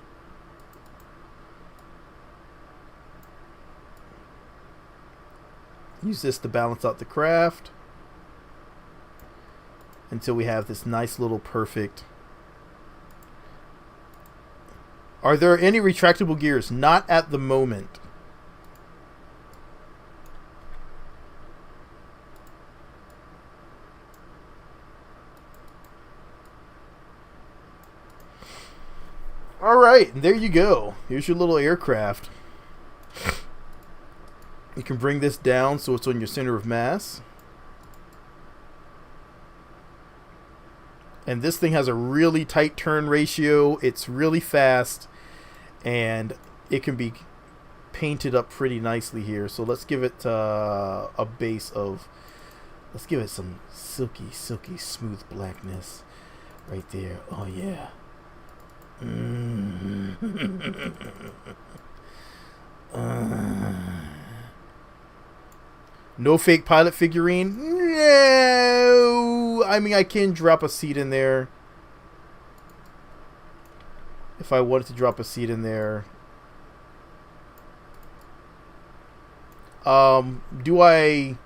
Use this to balance out the craft until we have this nice little perfect. Are there any retractable gears? Not at the moment. Alright, there you go. Here's your little aircraft. You can bring this down so it's on your center of mass. And this thing has a really tight turn ratio. It's really fast. And it can be painted up pretty nicely here. So let's give it a base of... Let's give it some silky, silky, smooth blackness. Right there. Oh, yeah. No fake pilot figurine? No! I mean, I can drop a seat in there. If I wanted to drop a seat in there. Do I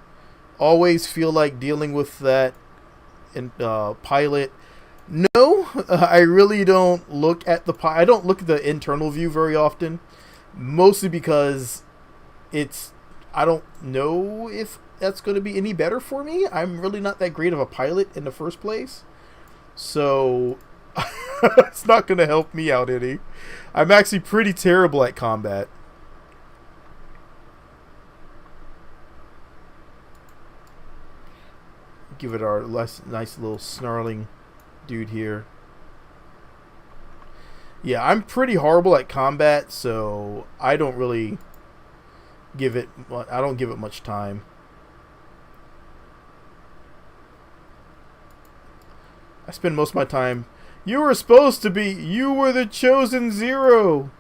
always feel like dealing with that pilot? No, I really don't look at the I don't look at the internal view very often. Mostly because it's... I don't know if that's going to be any better for me. I'm really not that great of a pilot in the first place. So, it's not going to help me out any. I'm actually pretty terrible at combat. Give it our nice little snarling dude here. Yeah, I'm pretty horrible at combat, so I don't really... I don't give it much time. I spend most of my time... You were supposed to be... You were the chosen zero!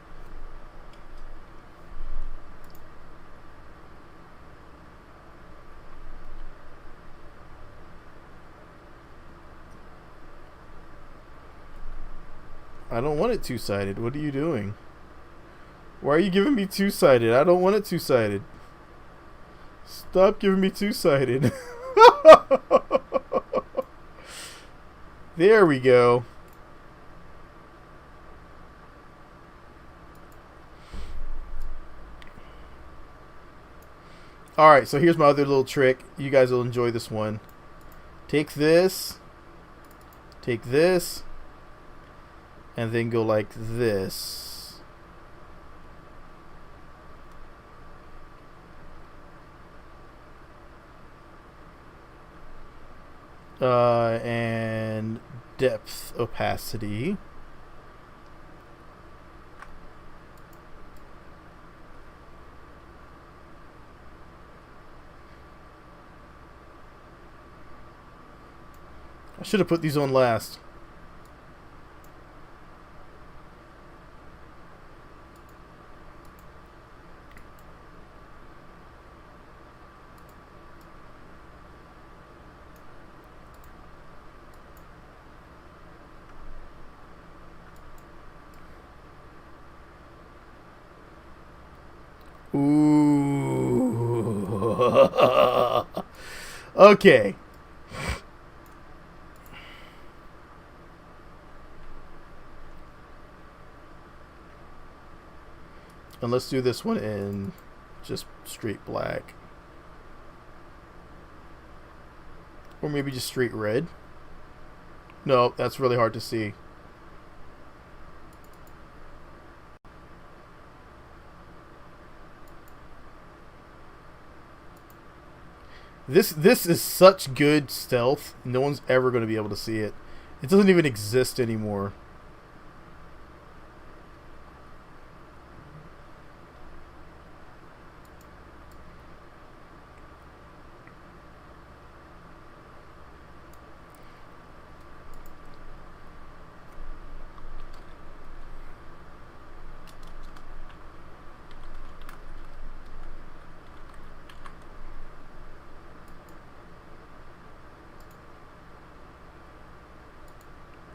I don't want it two-sided. What are you doing? Why are you giving me two-sided? I don't want it two-sided. Stop giving me two-sided. There we go. Alright, so here's my other little trick. You guys will enjoy this one. Take this, and then go like this. And depth opacity. I should have put these on last. Ooh. Okay. And let's do this one in just straight black. Or maybe just straight red. No, that's really hard to see. This is such good stealth. No one's ever going to be able to see it. It doesn't even exist anymore.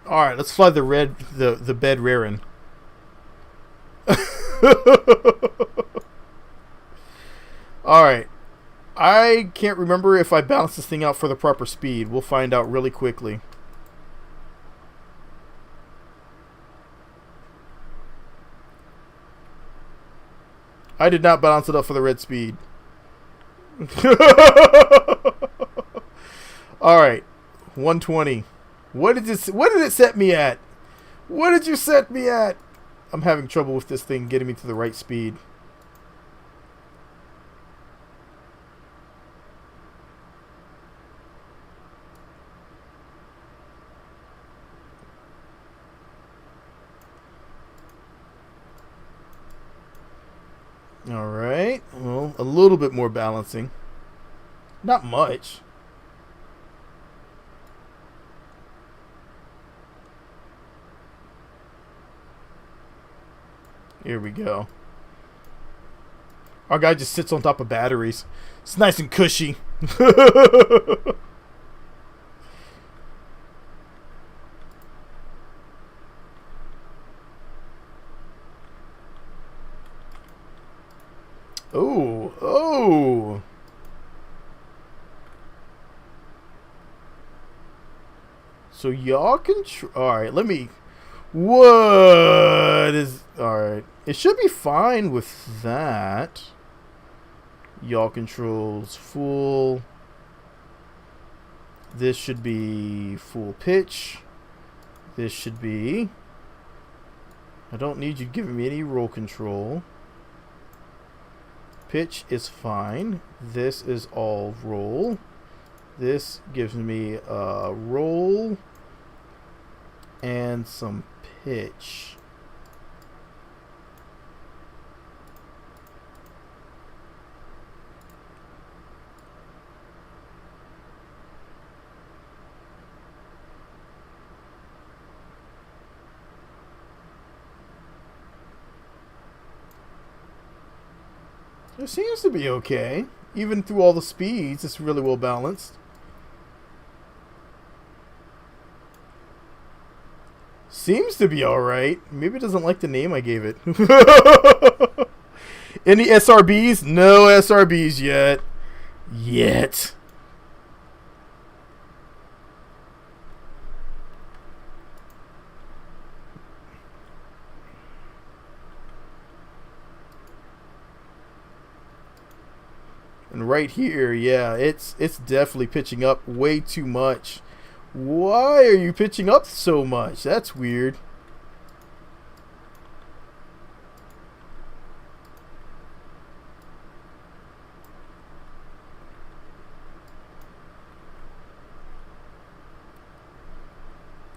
All right, let's fly the bed raring. All right. I can't remember if I balanced this thing out for the proper speed. We'll find out really quickly. I did not balance it up for the red speed. All right. 120. What did it set me at? What did you set me at? I'm having trouble with this thing getting me to the right speed. All right. Well, a little bit more balancing. Not much. Here we go. Our guy just sits on top of batteries. It's nice and cushy. Oh, oh. So y'all can alright, let me... What is... Alright. It should be fine with that. Yaw controls full. This should be full pitch. This should be... I don't need you giving me any roll control. Pitch is fine. This is all roll. This gives me a roll and some pitch. It seems to be okay. Even through all the speeds, it's really well balanced. Seems to be alright. Maybe it doesn't like the name I gave it. Any SRBs? No SRBs yet. Yet. And right here, yeah, it's definitely pitching up way too much. Why are you pitching up so much? That's weird.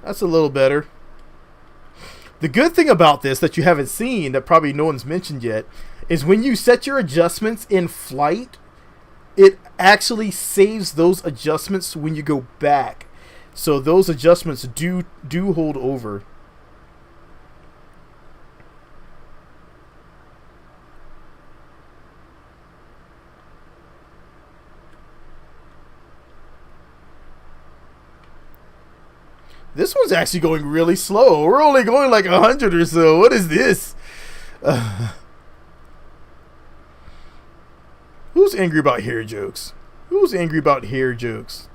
That's a little better. The good thing about this that you haven't seen, that probably no one's mentioned yet, is when you set your adjustments in flight, it actually saves those adjustments when you go back. So those adjustments do hold over. This one's actually going really slow. We're only going like 100 or so. What is this? Who's angry about hair jokes? Who's angry about hair jokes?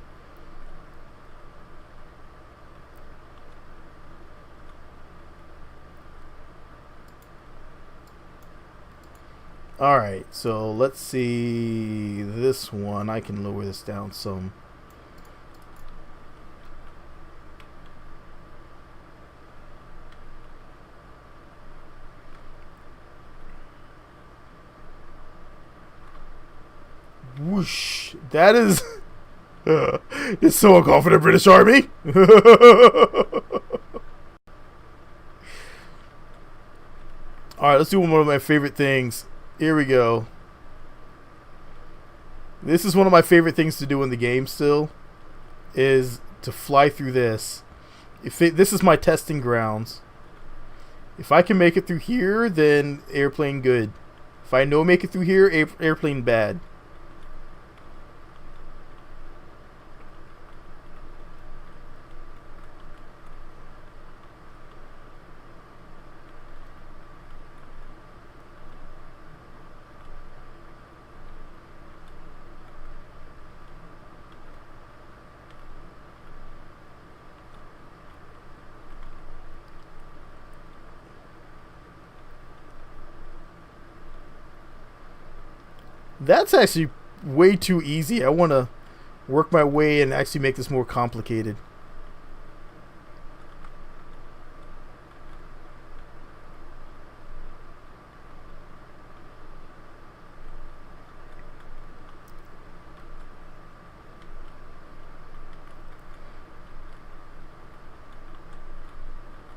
Alright, so let's see this one. I can lower this down some. Whoosh. That is... it's so uncalled for the British Army. Alright, let's do one of my favorite things. Here we go. This is one of my favorite things to do in the game still. Is to fly through this. This is my testing grounds. If I can make it through here, then airplane good. If I no make it through here, airplane bad. That's actually way too easy. I want to work my way and actually make this more complicated.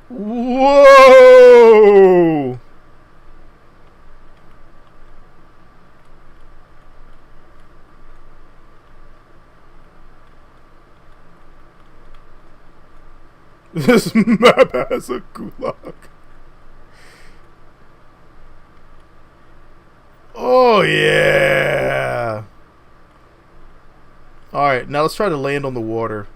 Whoa! This map has a gulag. Oh, yeah. Alright, now let's try to land on the water.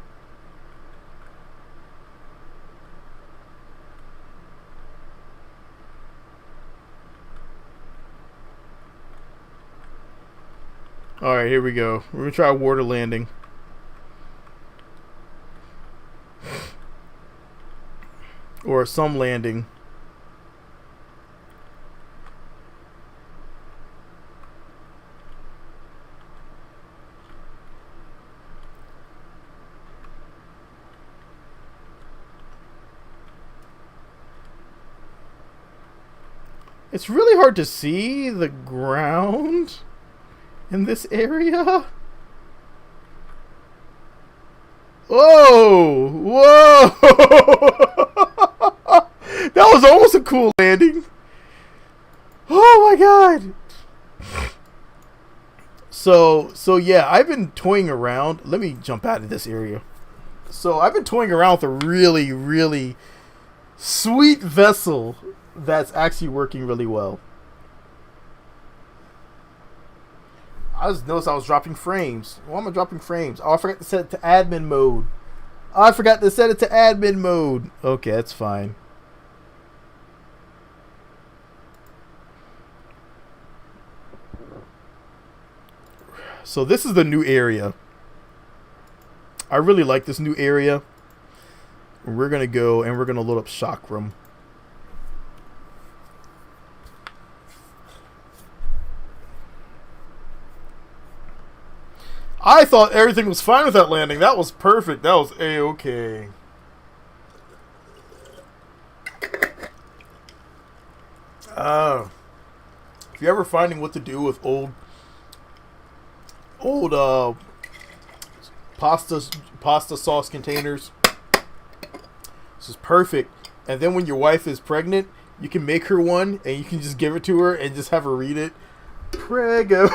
Alright, here we go. We're going to try a water landing. Or some landing. It's really hard to see the ground in this area. Whoa! Whoa! That was almost a cool landing. Oh my god! So yeah, I've been toying around. Let me jump out of this area. So I've been toying around with a really, really sweet vessel that's actually working really well. I just noticed I was dropping frames. Why am I dropping frames? Oh, I forgot to set it to admin mode. I forgot to set it to admin mode. Okay, that's fine. So this is the new area. I really like this new area. We're going to go and we're going to load up Chakram. I thought everything was fine with that landing. That was perfect. That was A-okay. If you're ever finding what to do with old pasta sauce containers, this is perfect. And then when your wife is pregnant, you can make her one and you can just give it to her and just have her read it. Prego.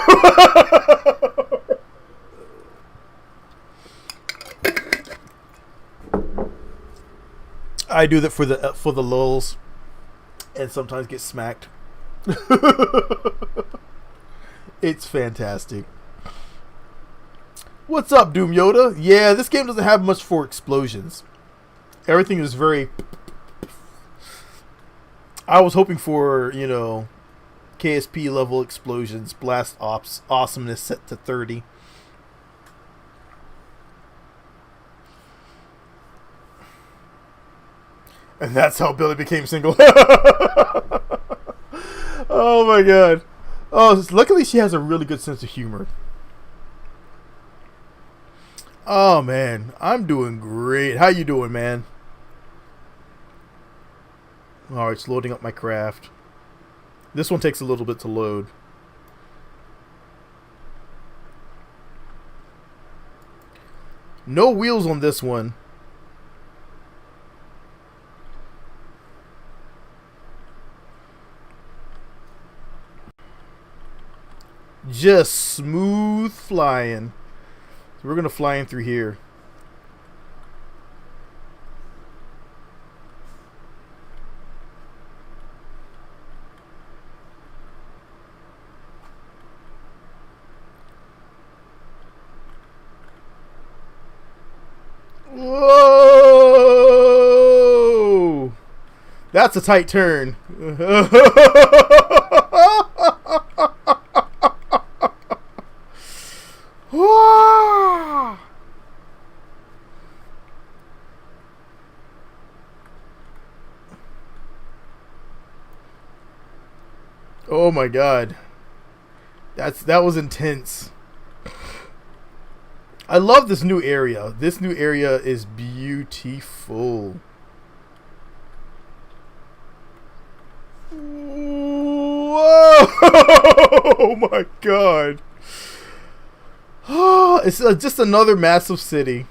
I do that for the lulz, and sometimes get smacked. It's fantastic. What's up, Doom Yoda? Yeah, this game doesn't have much for explosions. Everything is very... I was hoping for, you know, KSP level explosions, blast ops, awesomeness set to 30. And that's how Billy became single. Oh my god. Oh, luckily she has a really good sense of humor. Oh man, I'm doing great. How you doing, man? Alright, it's loading up my craft. This one takes a little bit to load. No wheels on this one. Just smooth flying. So we're going to fly in through here. Whoa! That's a tight turn. Oh my god. That was intense. I love this new area. This new area is beautiful. Whoa! Oh my god. It's just another massive city.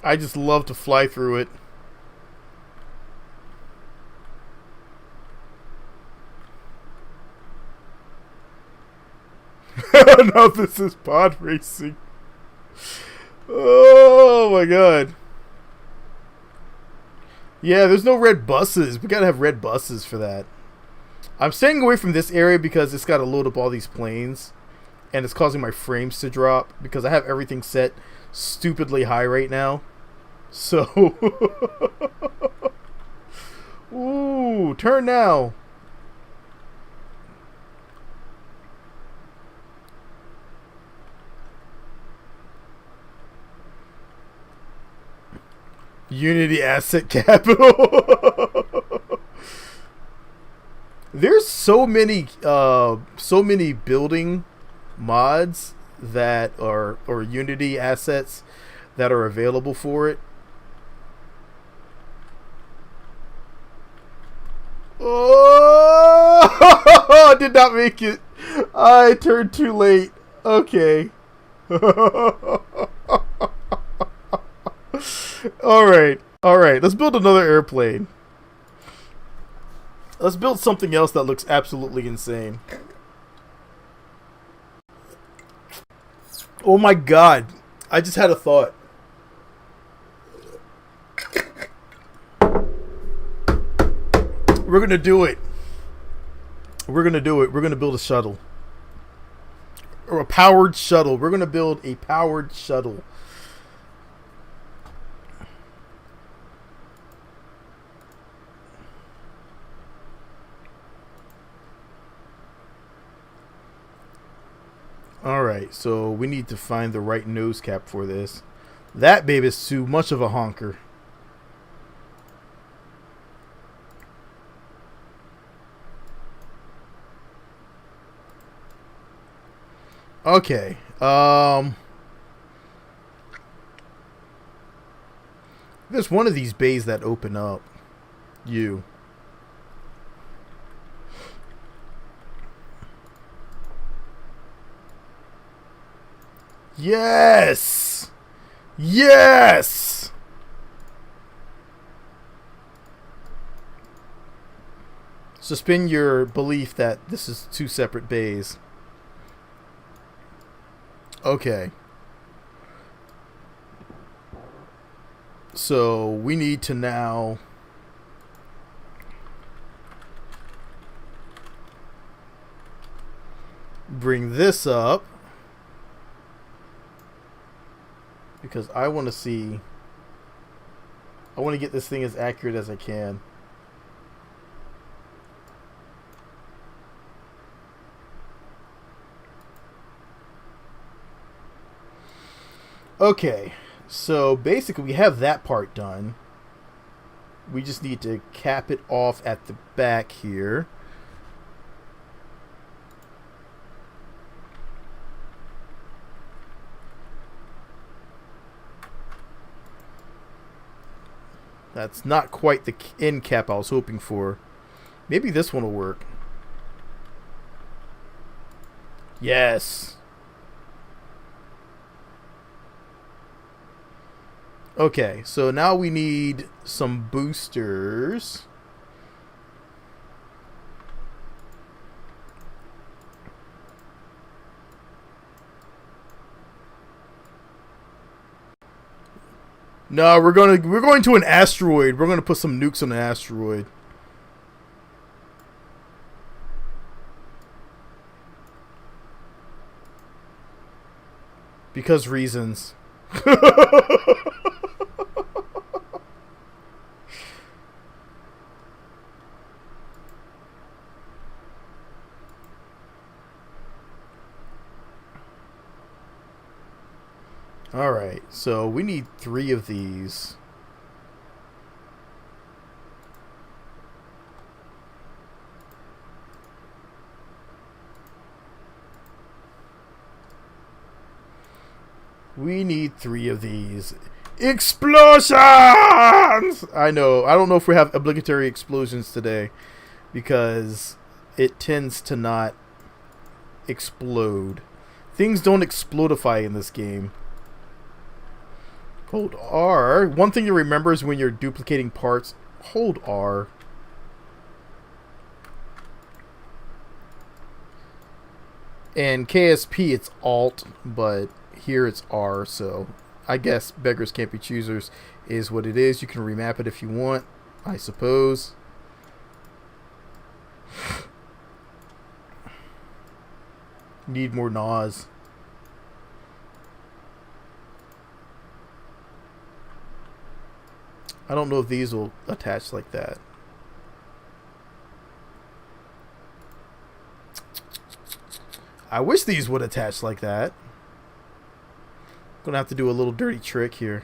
I just love to fly through it. Now this is pod racing. Oh my god. Yeah, there's no red buses. We gotta have red buses for that. I'm staying away from this area because it's gotta load up all these planes. And it's causing my frames to drop because I have everything set stupidly high right now. So, ooh, turn now. Unity Asset Capital. There's so many building mods that are, or Unity assets that are available for it. Oh, I did not make it. I turned too late. Okay. Alright. Alright. Let's build another airplane. Let's build something else that looks absolutely insane. Oh my god. I just had a thought. We're gonna do it. We're gonna do it. We're gonna build a shuttle. Or a powered shuttle. We're gonna build a powered shuttle. Alright, so we need to find the right nose cap for this. That baby is too much of a honker. Okay. There's one of these bays that open up. You. Yes! Yes! Suspend your belief that this is two separate bays. Okay. So we need to now bring this up because I want to see, I want to get this thing as accurate as I can. Okay, so basically we have that part done. We just need to cap it off at the back here. That's not quite the end cap I was hoping for. Maybe this one will work. Yes. Okay, so now we need some boosters. No, we're going to an asteroid. We're gonna put some nukes on an asteroid. Because reasons. Alright, so we need 3 of these. We need 3 of these. Explosions! I know. I don't know if we have obligatory explosions today because it tends to not explode. Things don't explodify in this game. Hold R. One thing to remember is when you're duplicating parts, hold R. And KSP, it's Alt, but here it's R, so I guess beggars can't be choosers is what it is. You can remap it if you want, I suppose. Need more NAS. I don't know if these will attach like that. I wish these would attach like that. Gonna have to do a little dirty trick here.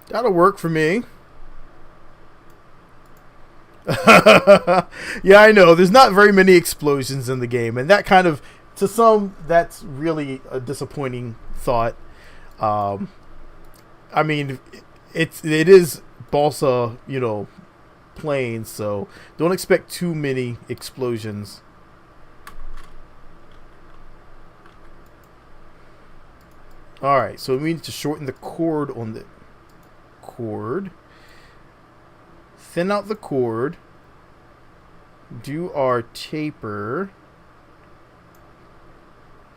That'll work for me. Yeah, I know. There's not very many explosions in the game, and that kind of, to some, that's really a disappointing thought. I mean, it is Balsa, you know, plane, so don't expect too many explosions. Alright, so we need to shorten the cord on the cord. Thin out the cord. Do our taper.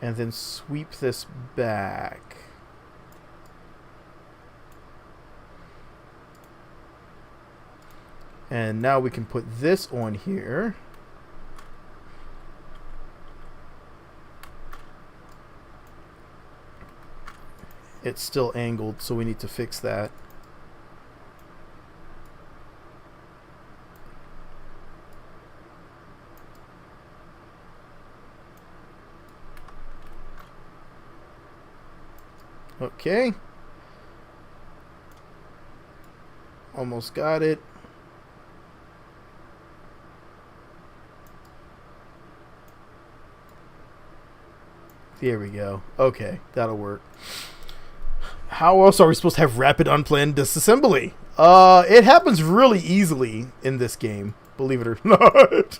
And then sweep this back. And now we can put this on here. It's still angled, so we need to fix that. Okay. Almost got it. There we go. Okay, that'll work. How else are we supposed to have rapid unplanned disassembly? It happens really easily in this game, believe it or not.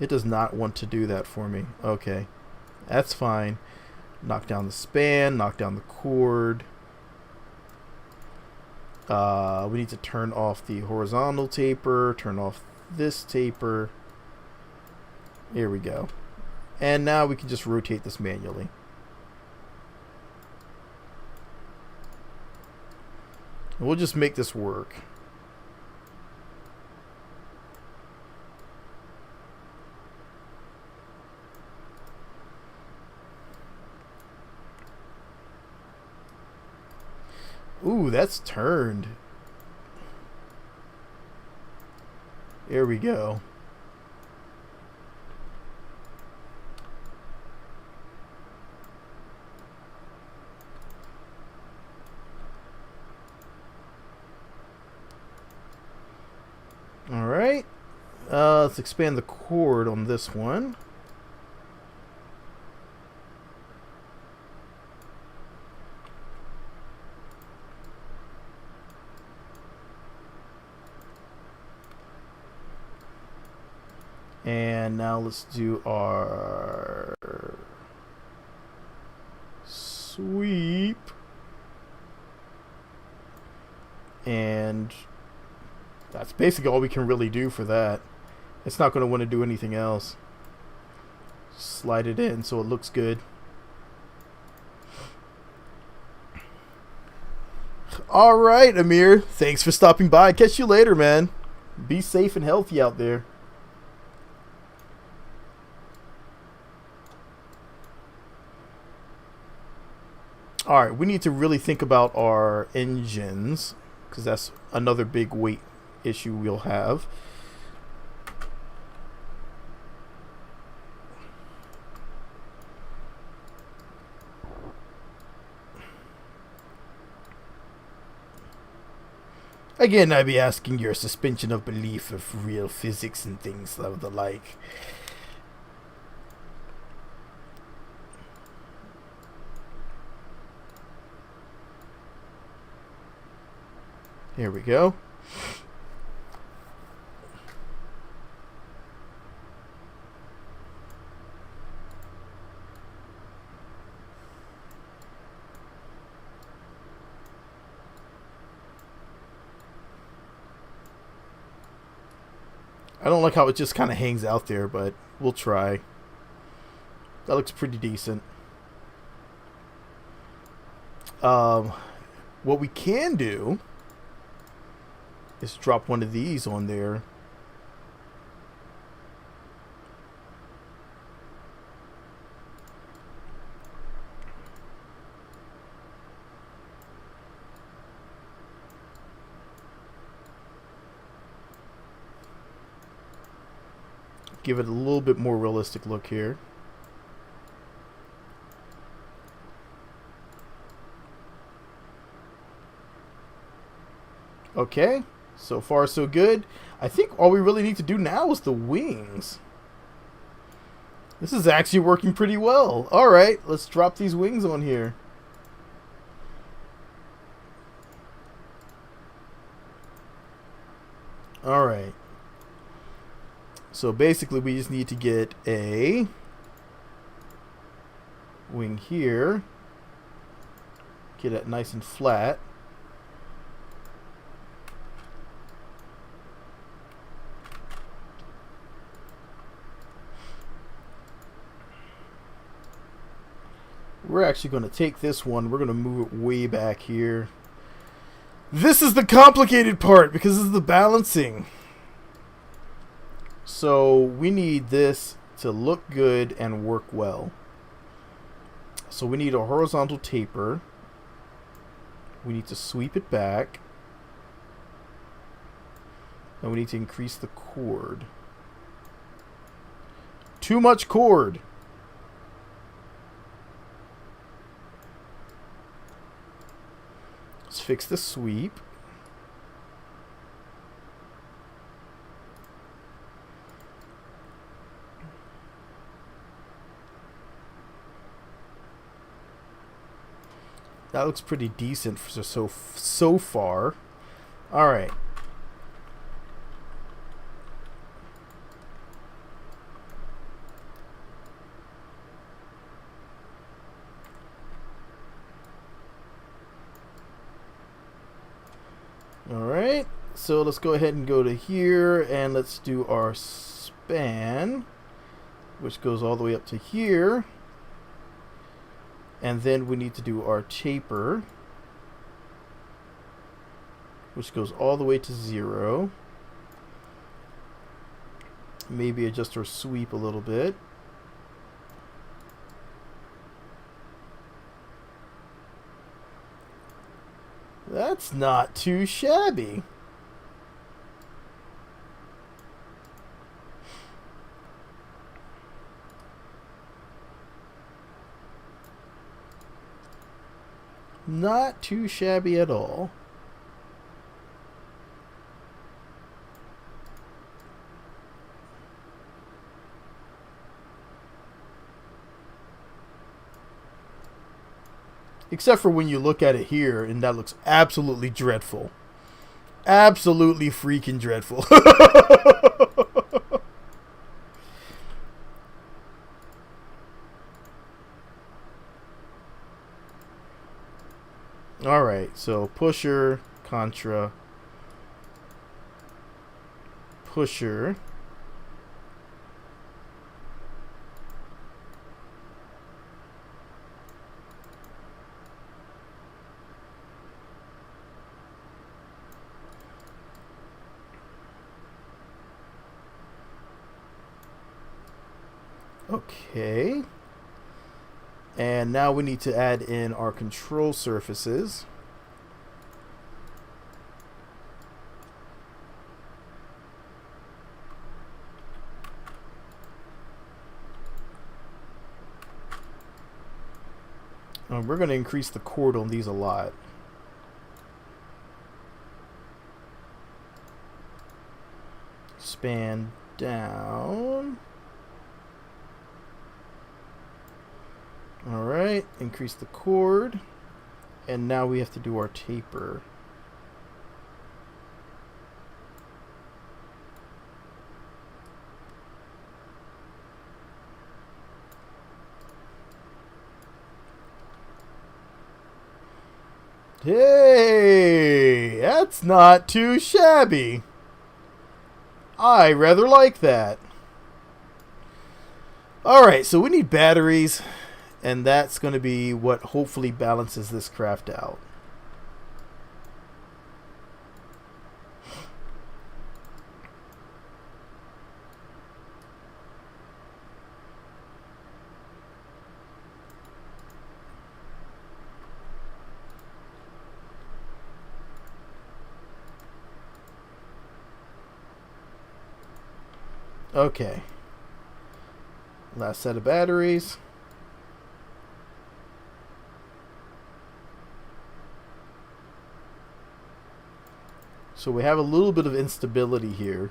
It does not want to do that for me. Okay, that's fine. Knock down the span, knock down the cord. We need to turn off the horizontal taper, turn off this taper. Here we go. And now we can just rotate this manually. We'll just make this work. Ooh, that's turned. There we go. All right. Let's expand the cord on this one. And now let's do our sweep. And that's basically all we can really do for that. It's not going to want to do anything else. Slide it in so it looks good. All right, Amir. Thanks for stopping by. Catch you later, man. Be safe and healthy out there. Alright, we need to really think about our engines, because that's another big weight issue we'll have. Again, I'd be asking your suspension of belief of real physics and things of the like. Here we go. I don't like how it just kind of hangs out there, but we'll try. That looks pretty decent. What we can do is drop one of these on there. Give it a little bit more realistic look here. Okay, so far so good. I think all we really need to do now is the wings. This is actually working pretty well. Alright, let's drop these wings on here. All right. So basically we just need to get a wing here. Get it nice and flat. We're actually going to take this one. We're going to move it way back here. This is the complicated part because this is the balancing. So we need this to look good and work well. So we need a horizontal taper. We need to sweep it back. And we need to increase the chord. Too much chord. Let's fix the sweep. That looks pretty decent for so far. All right. All right. So let's go ahead and go to here and let's do our span, which goes all the way up to here. And then we need to do our taper, which goes all the way to 0. Maybe adjust our sweep a little bit. That's not too shabby. Not too shabby at all. Except for when you look at it here, and that looks absolutely dreadful. Absolutely freaking dreadful. Alright, so pusher, contra, pusher. Okay. And now we need to add in our control surfaces. We're going to increase the chord on these a lot. Span down. Alright, increase the chord. And now we have to do our taper. Hey, that's not too shabby. I rather like that. Alright, so we need batteries. And that's going to be what hopefully balances this craft out. Okay. Last set of batteries. So we have a little bit of instability here.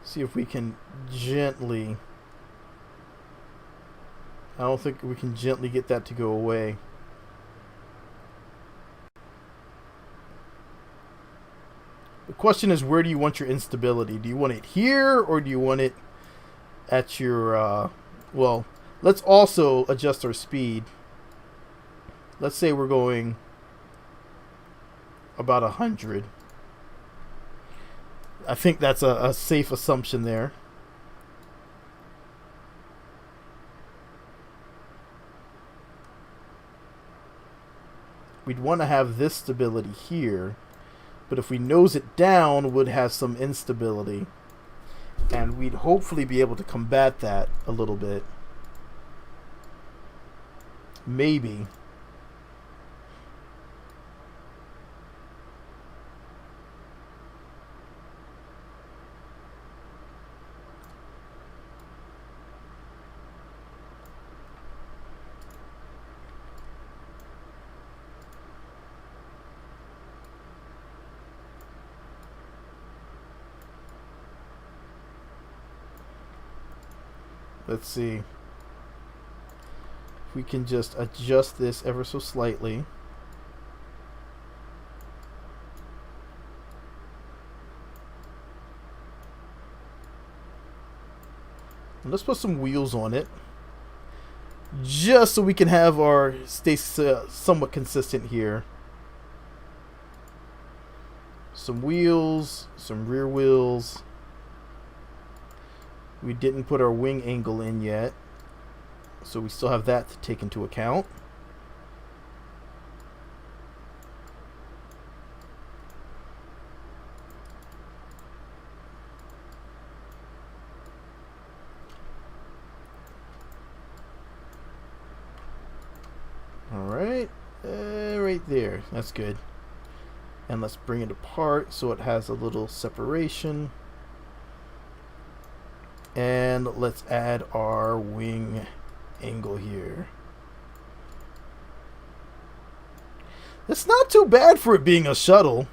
See if we can gently... I don't think we can gently get that to go away. The question is, where do you want your instability? Do you want it here, or do you want it at your... well, let's also adjust our speed. Let's say we're going about 100. I think that's a safe assumption there. We'd want to have this stability here, but if we nose it down, we'd have some instability, and we'd hopefully be able to combat that a little bit. Maybe. Let's see if we can just adjust this ever so slightly. And let's put some wheels on it, just so we can have our stay somewhat consistent here. Some wheels, some rear wheels. We didn't put our wing angle in yet, so we still have that to take into account. Alright, right there, that's good. And let's bring it apart so it has a little separation. And let's add our wing angle here. It's not too bad for it being a shuttle.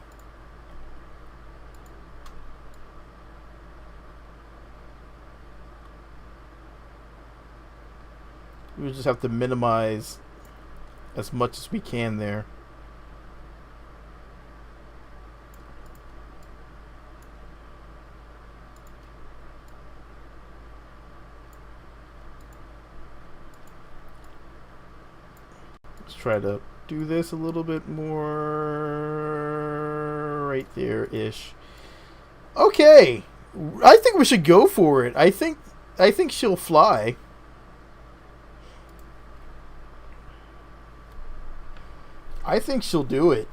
We just have to minimize as much as we can there. Try to do this a little bit more right there-ish. Okay, I think we should go for it. I think she'll fly. I think she'll do it.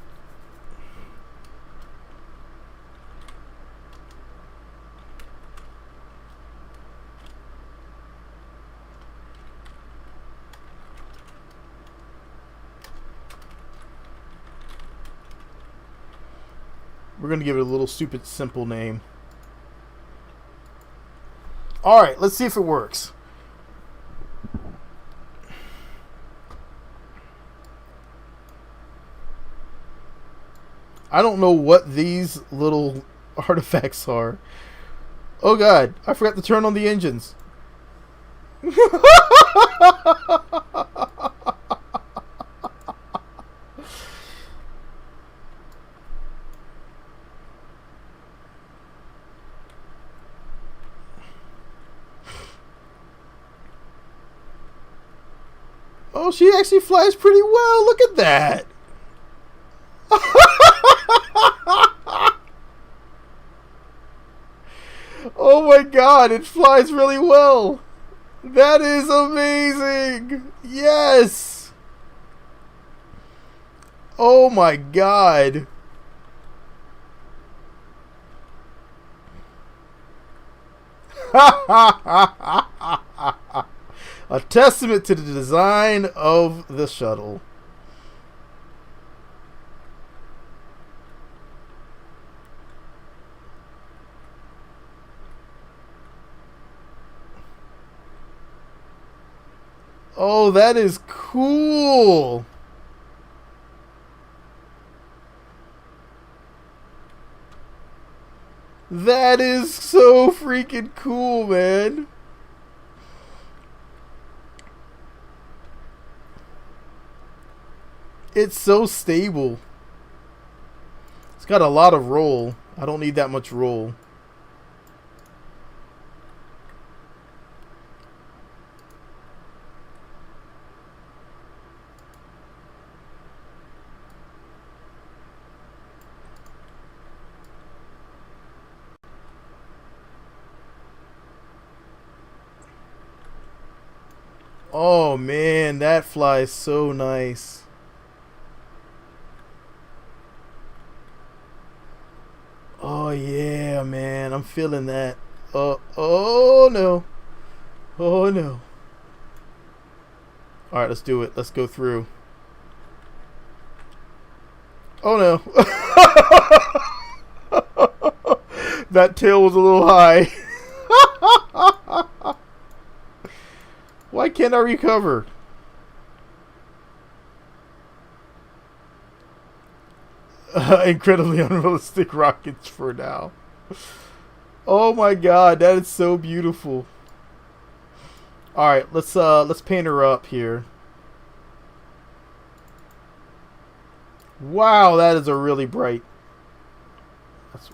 We're going to give it a little stupid, simple name. Alright, let's see if it works. I don't know what these little artifacts are. Oh god, I forgot to turn on the engines. Oh, she actually flies pretty well. Look at that. Oh my god, it flies really well. That is amazing. Yes. Oh my god. A testament to the design of the shuttle. Oh, that is cool. That is so freaking cool, man. It's so stable. It's got a lot of roll. I don't need that much roll. Oh man, that flies so nice. Oh yeah, man, I'm feeling that. Oh no. Oh no. Alright, let's do it. Let's go through. Oh no. That tail was a little high. Why can't I recover? Incredibly unrealistic rockets for now. Oh my god, that is so beautiful. Alright, let's paint her up here. Wow, that is a really bright. That's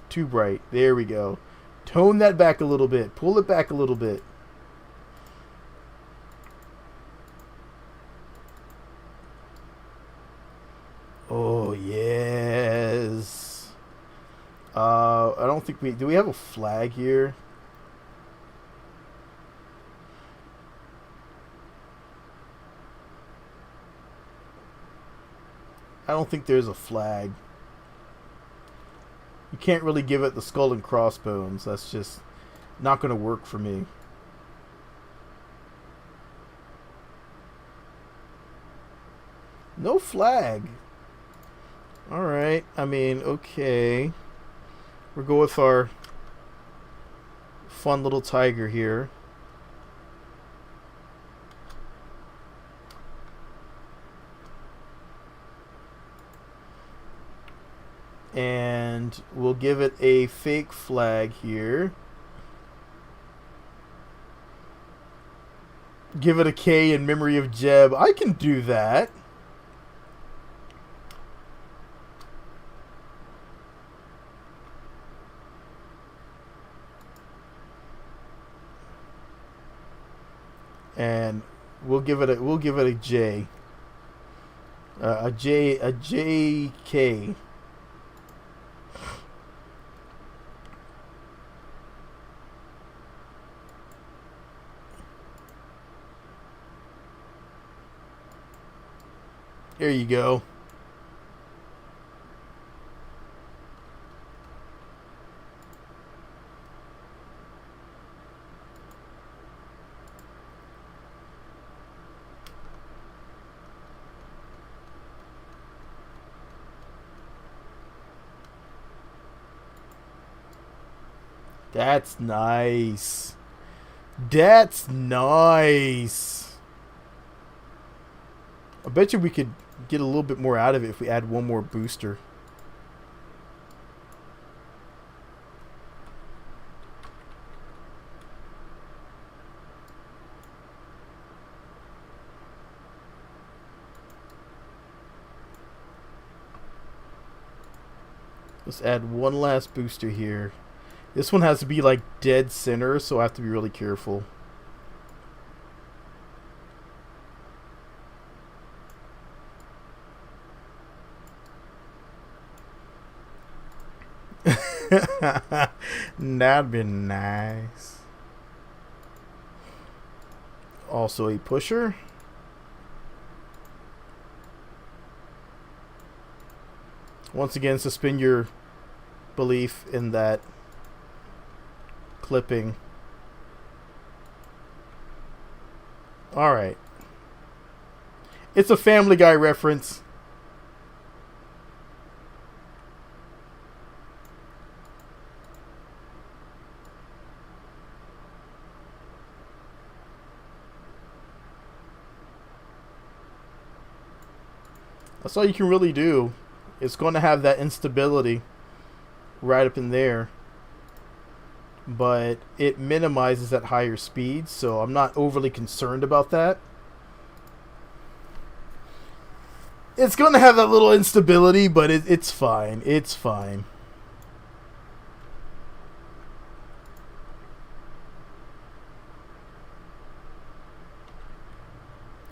too bright. There we go. Tone that back a little bit. Pull it back a little bit. Oh, yes. I don't think do we have a flag here? I don't think there's a flag. You can't really give it the skull and crossbones. That's just not going to work for me. No flag. Alright, I mean, okay. We'll go with our fun little tiger here. And we'll give it a fake flag here. Give it a K in memory of Jeb. I can do that. And we'll give it a J. A JK. There you go. That's nice. That's nice. I bet you we could get a little bit more out of it if we add one more booster. Let's add one last booster here. This one has to be like dead center, so I have to be really careful. That'd be nice. Also a pusher. Once again, suspend your belief in that clipping. Alright. It's a Family Guy reference. That's all you can really do. It's going to have that instability right up in there. but it minimizes at higher speeds, so I'm not overly concerned about that. It's going to have that little instability, but it's fine. It's fine.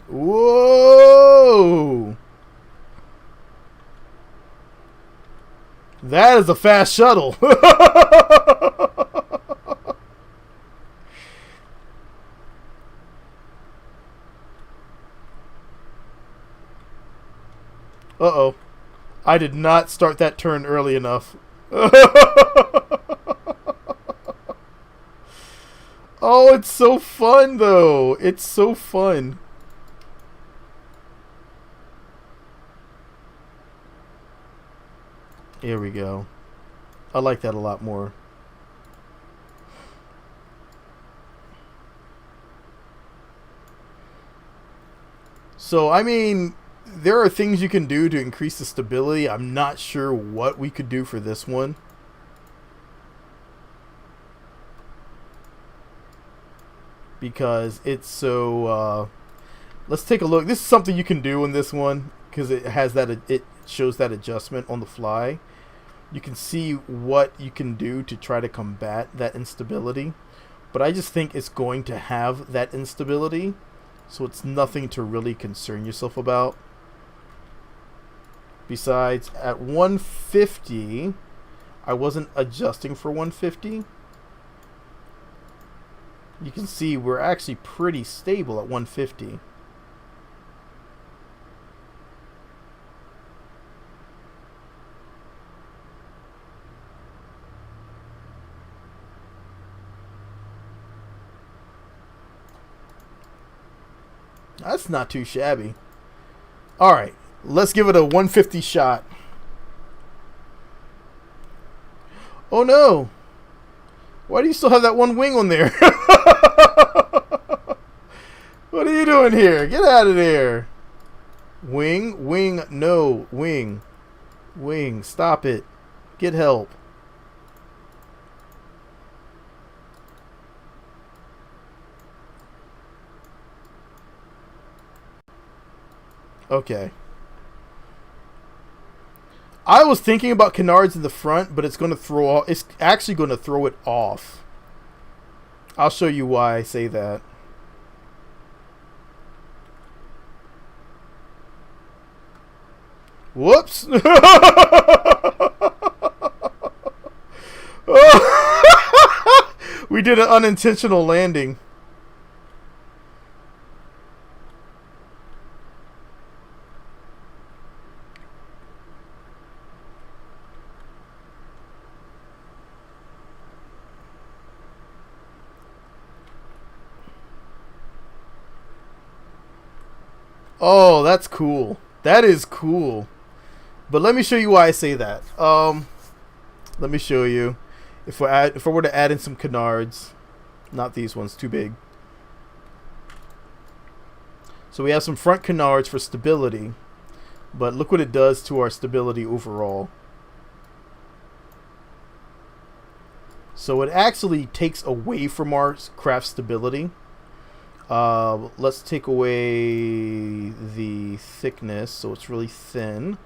Whoa! That is a fast shuttle. Uh-oh. I did not start that turn early enough. Oh, it's so fun, though. It's so fun. Here we go. I like that a lot more. So, I mean, there are things you can do to increase the stability. I'm not sure what we could do for this one. Because it's so... let's take a look. This is something you can do in this one. Because it has that... It shows that adjustment on the fly. You can see what you can do to try to combat that instability. But I just think it's going to have that instability. So it's nothing to really concern yourself about. Besides, at 150, I wasn't adjusting for 150. You can see we're actually pretty stable at 150. That's not too shabby. Alright, let's give it a 150 shot. Oh no! Why do you still have that one wing on there? What are you doing here? Get out of there! Wing, wing, no, wing. Wing, stop it. Get help. Okay. I was thinking about canards in the front, but it's going to throw off. It's actually going to throw it off. I'll show you why I say that. Whoops. We did an unintentional landing. Oh, that's cool. That is cool. But let me show you why I say that. Let me show you. If I were to add in some canards, not these ones, too big. So we have some front canards for stability, but look what it does to our stability overall. So it actually takes away from our craft stability. Let's take away the thickness, so it's really thin.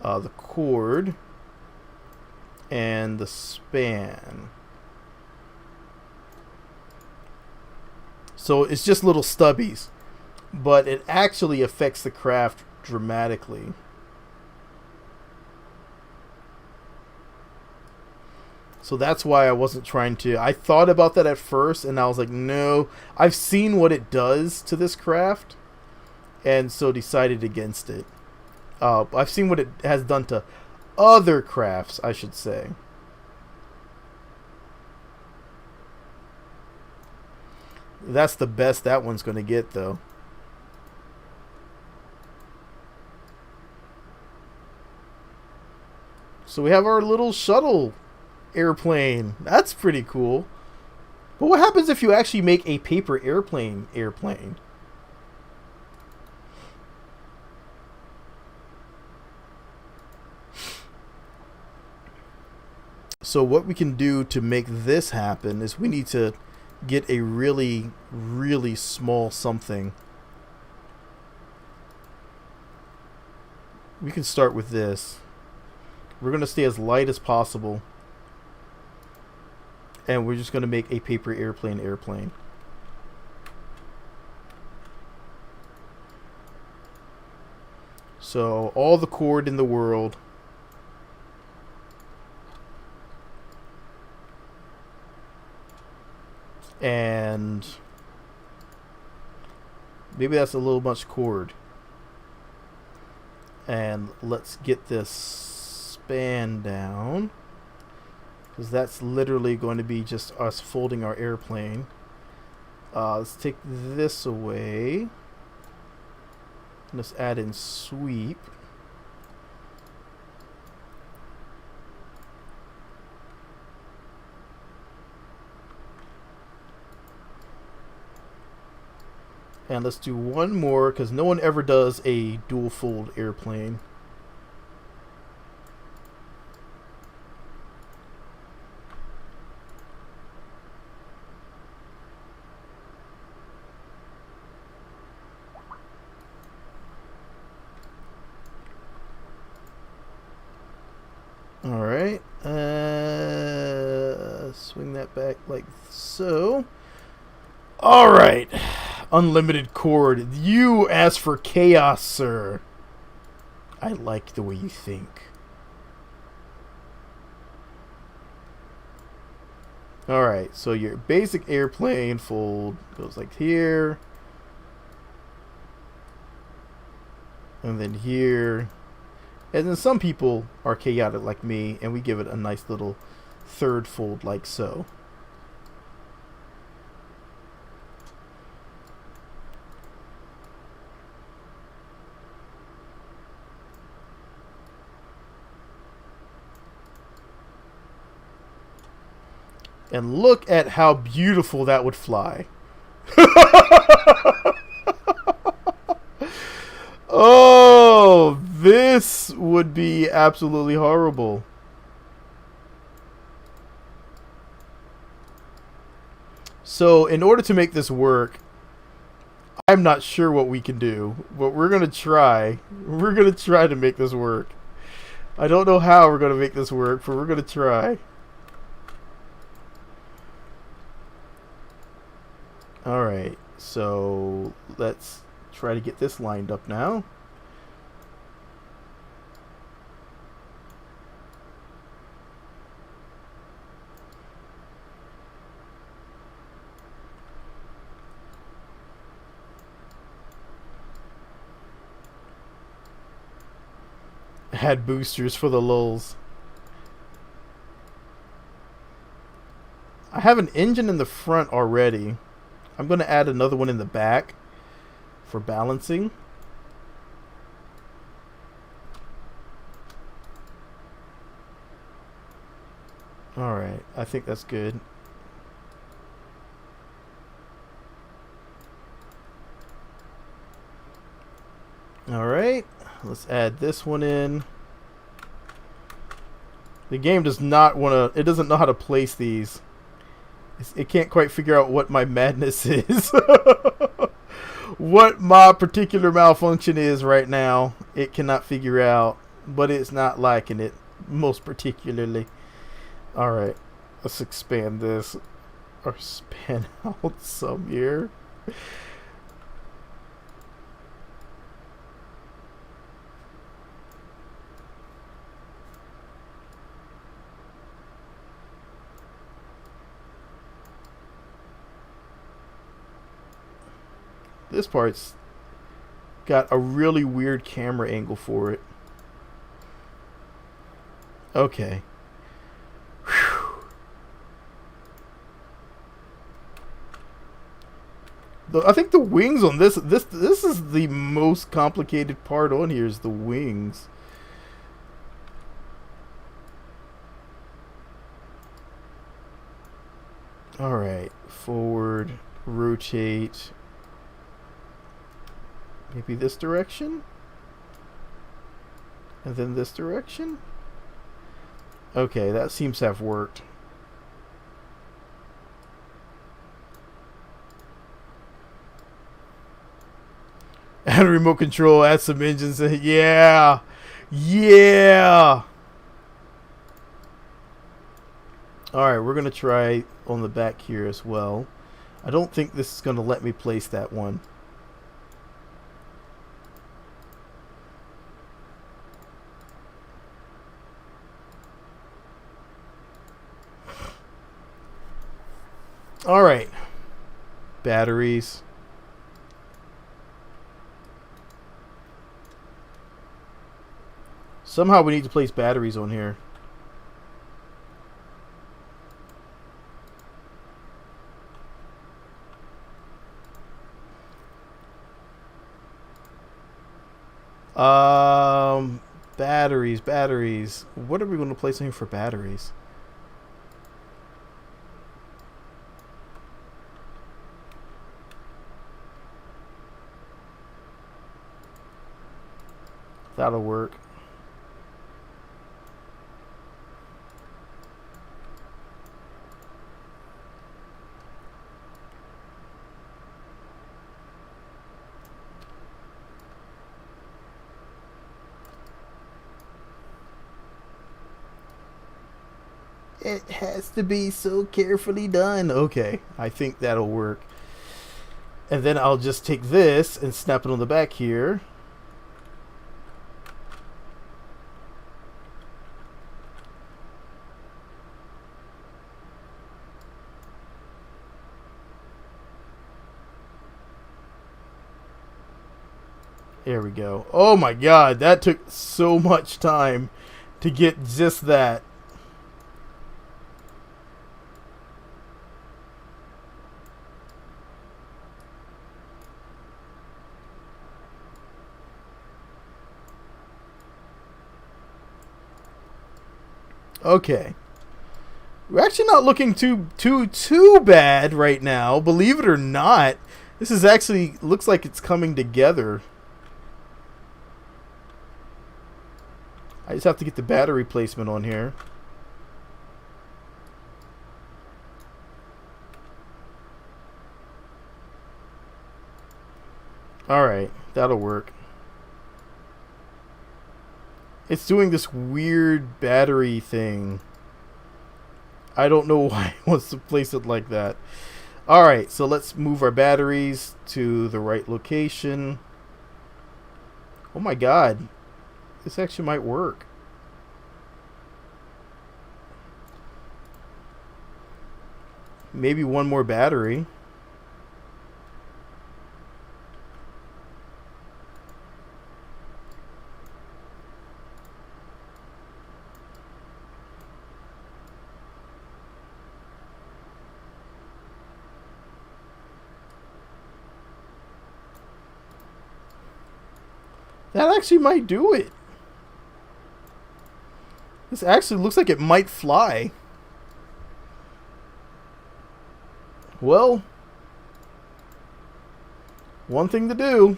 The chord and the span. So it's just little stubbies, but it actually affects the craft dramatically. So that's why I wasn't trying to... I thought about that at first, and I was like, no. I've seen what it does to this craft, and so decided against it. I've seen what it has done to other crafts, I should say. That's the best that one's going to get, though. So we have our little shuttle airplane. That's pretty cool. But what happens if you actually make a paper airplane? So what we can do to make this happen is we need to get a really, really small something. We can start with this. We're going to stay as light as possible. And we're just going to make a paper airplane. So all the cord in the world. And maybe that's a little much cord. And let's get this span down, because that's literally going to be just us folding our airplane. Let's take this away. Let's add in sweep. And let's do one more, because no one ever does a dual fold airplane. Alright. Swing that back like so. Alright. Unlimited cord. You asked for chaos, sir. I like the way you think. Alright, so your basic airplane fold goes like here. And then here. And then some people are chaotic like me, and we give it a nice little third fold like so. And look at how beautiful that would fly. Oh, this would be absolutely horrible. So, in order to make this work, I'm not sure what we can do, but we're going to try. We're going to try to make this work. I don't know how we're going to make this work, but we're going to try. Alright, so let's try to get this lined up now. Add boosters for the lulz. I have an engine in the front already. I'm going to add another one in the back for balancing. Alright, I think that's good. Alright, let's add this one in. The game does not want to, it doesn't know how to place these. It can't quite figure out what my madness is. What my particular malfunction is right now. It cannot figure out, but it's not liking it most particularly. Alright, let's expand this or span out some here. This part's got a really weird camera angle for it. Okay. Whew. I think the wings on this is the most complicated part on here, is the wings. Alright, forward, rotate. Maybe this direction? And then this direction? Okay, that seems to have worked. Add a remote control, add some engines. Yeah. Yeah. Alright, we're going to try on the back here as well. I don't think this is going to let me place that one. Alright. Batteries. Somehow we need to place batteries on here. Batteries. What are we going to place in here for batteries? That'll work. It has to be so carefully done. Okay, I think that'll work. And then I'll just take this and snap it on the back here. There we go. Oh my god, that took so much time to get just that. Okay. We're actually not looking too bad right now. Believe it or not, this is actually looks like it's coming together. I just have to get the battery placement on here. Alright, that'll work. It's doing this weird battery thing. I don't know why it wants to place it like that. Alright, so let's move our batteries to the right location. Oh my god. This actually might work. Maybe one more battery. That actually might do it. This actually looks like it might fly. Well, one thing to do.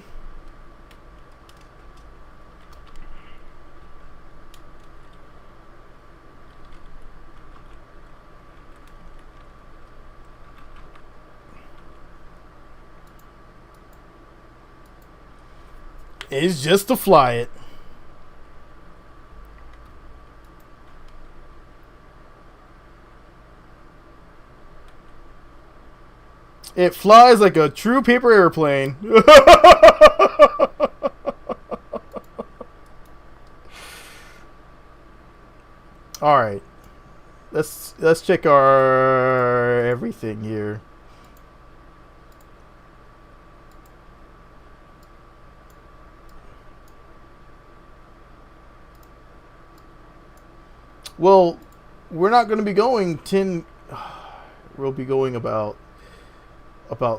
Is just to fly it. It flies like a true paper airplane. All right. Let's check our everything here. Well, we're not going to be going 10. We'll be going about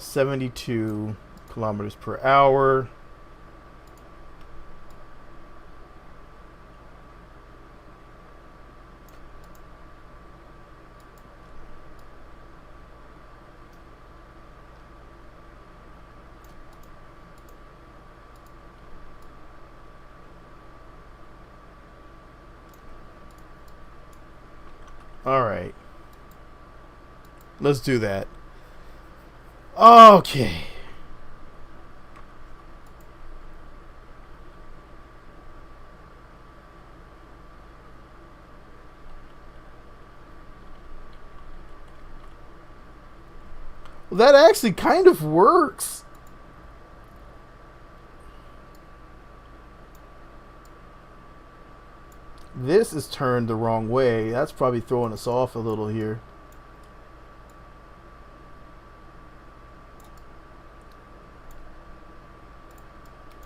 72 kilometers per hour. Alright. Let's do that. Okay. Well, that actually kind of works. This is turned the wrong way. That's probably throwing us off a little here.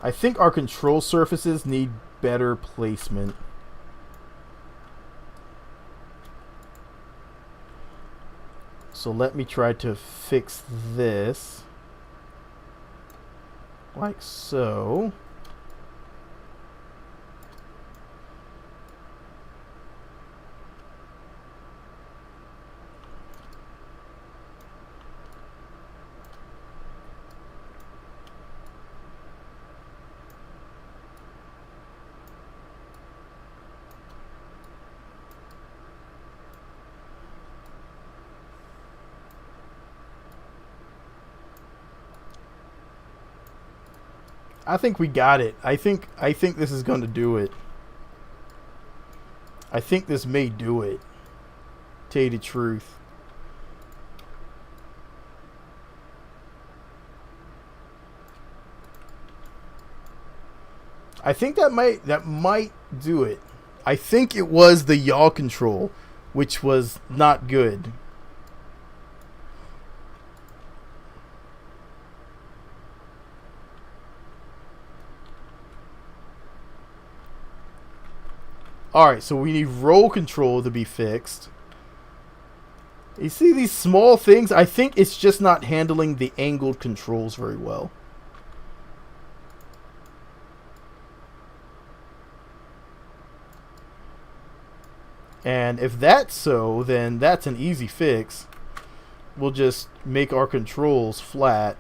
I think our control surfaces need better placement. So let me try to fix this. Like so. I think we got it. I think this is going to do it. I think this may do it. Tell you the truth. I think that might do it. I think it was the yaw control, which was not good. Alright, so we need roll control to be fixed. You see these small things? I think it's just not handling the angled controls very well. And if that's so, then that's an easy fix. We'll just make our controls flat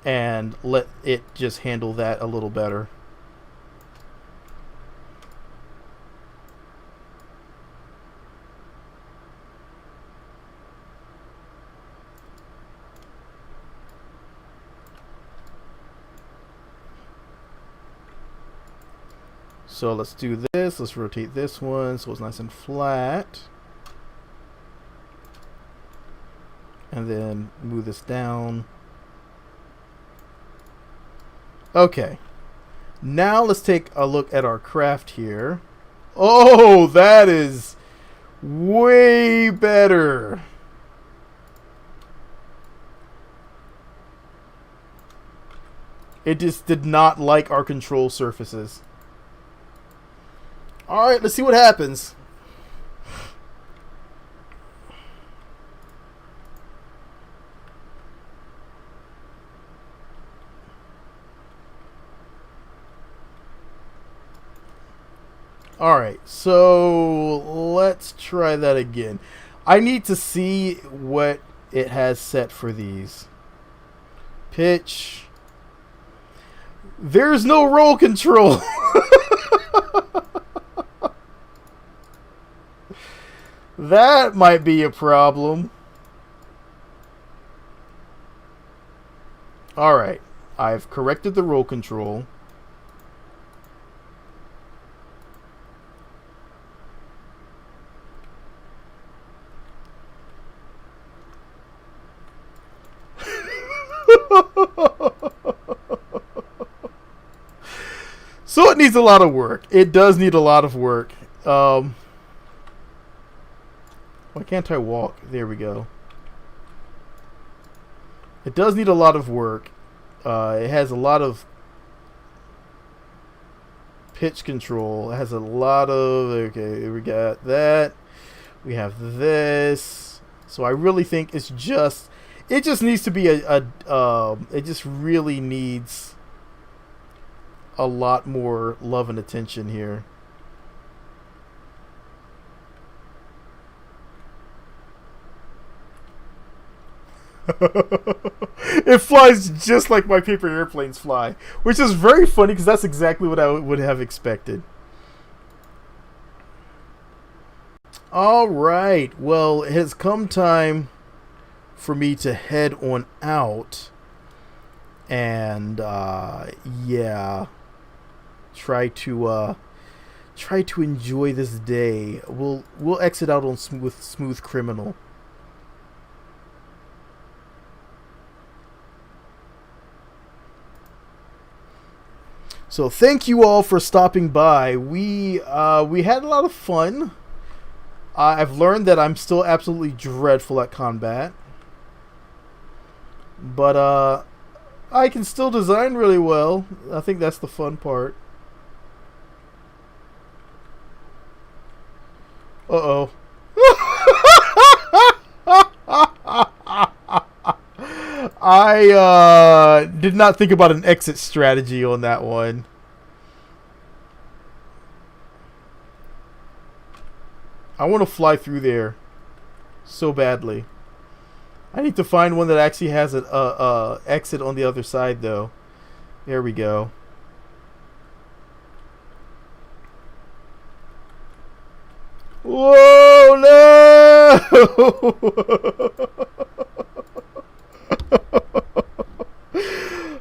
and let it just handle that a little better. So let's do this. Let's rotate this one so it's nice and flat. And then move this down. Okay. Now let's take a look at our craft here. Oh, that is way better. It just did not like our control surfaces. Alright, let's see what happens. Alright, so let's try that again. I need to see what it has set for these. Pitch. There's no roll control. That might be a problem. Alright. I've corrected the roll control. So it needs a lot of work. It does need a lot of work. Why can't I walk? There we go. It does need a lot of work. It has a lot of pitch control. It has a lot of... Okay, we got that. We have this. So I really think it's just... It just needs to be it just really needs a lot more love and attention here. It flies just like my paper airplanes fly, which is very funny because that's exactly what I would have expected. All right. Well, it has come time for me to head on out and yeah, try to enjoy this day. We'll exit out on smooth criminal. So thank you all for stopping by. We had a lot of fun. I've learned that I'm still absolutely dreadful at combat, but I can still design really well. I think that's the fun part. Uh-oh. I did not think about an exit strategy on that one. I want to fly through there so badly. I need to find one that actually has an exit on the other side, though. There we go. Whoa, no!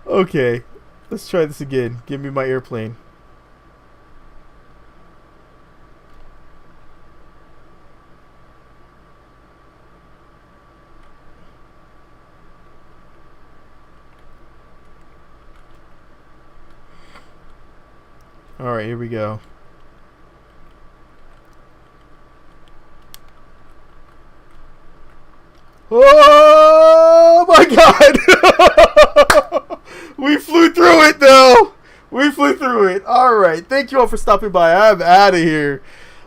Okay, let's try this again. Give me my airplane. Alright, here we go. Oh my god! We flew through it though! We flew through it. Alright, thank you all for stopping by. I'm out of here.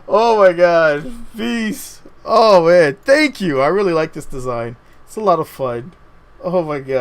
Oh my god. Peace. Oh man, thank you. I really like this design. It's a lot of fun. Oh my god.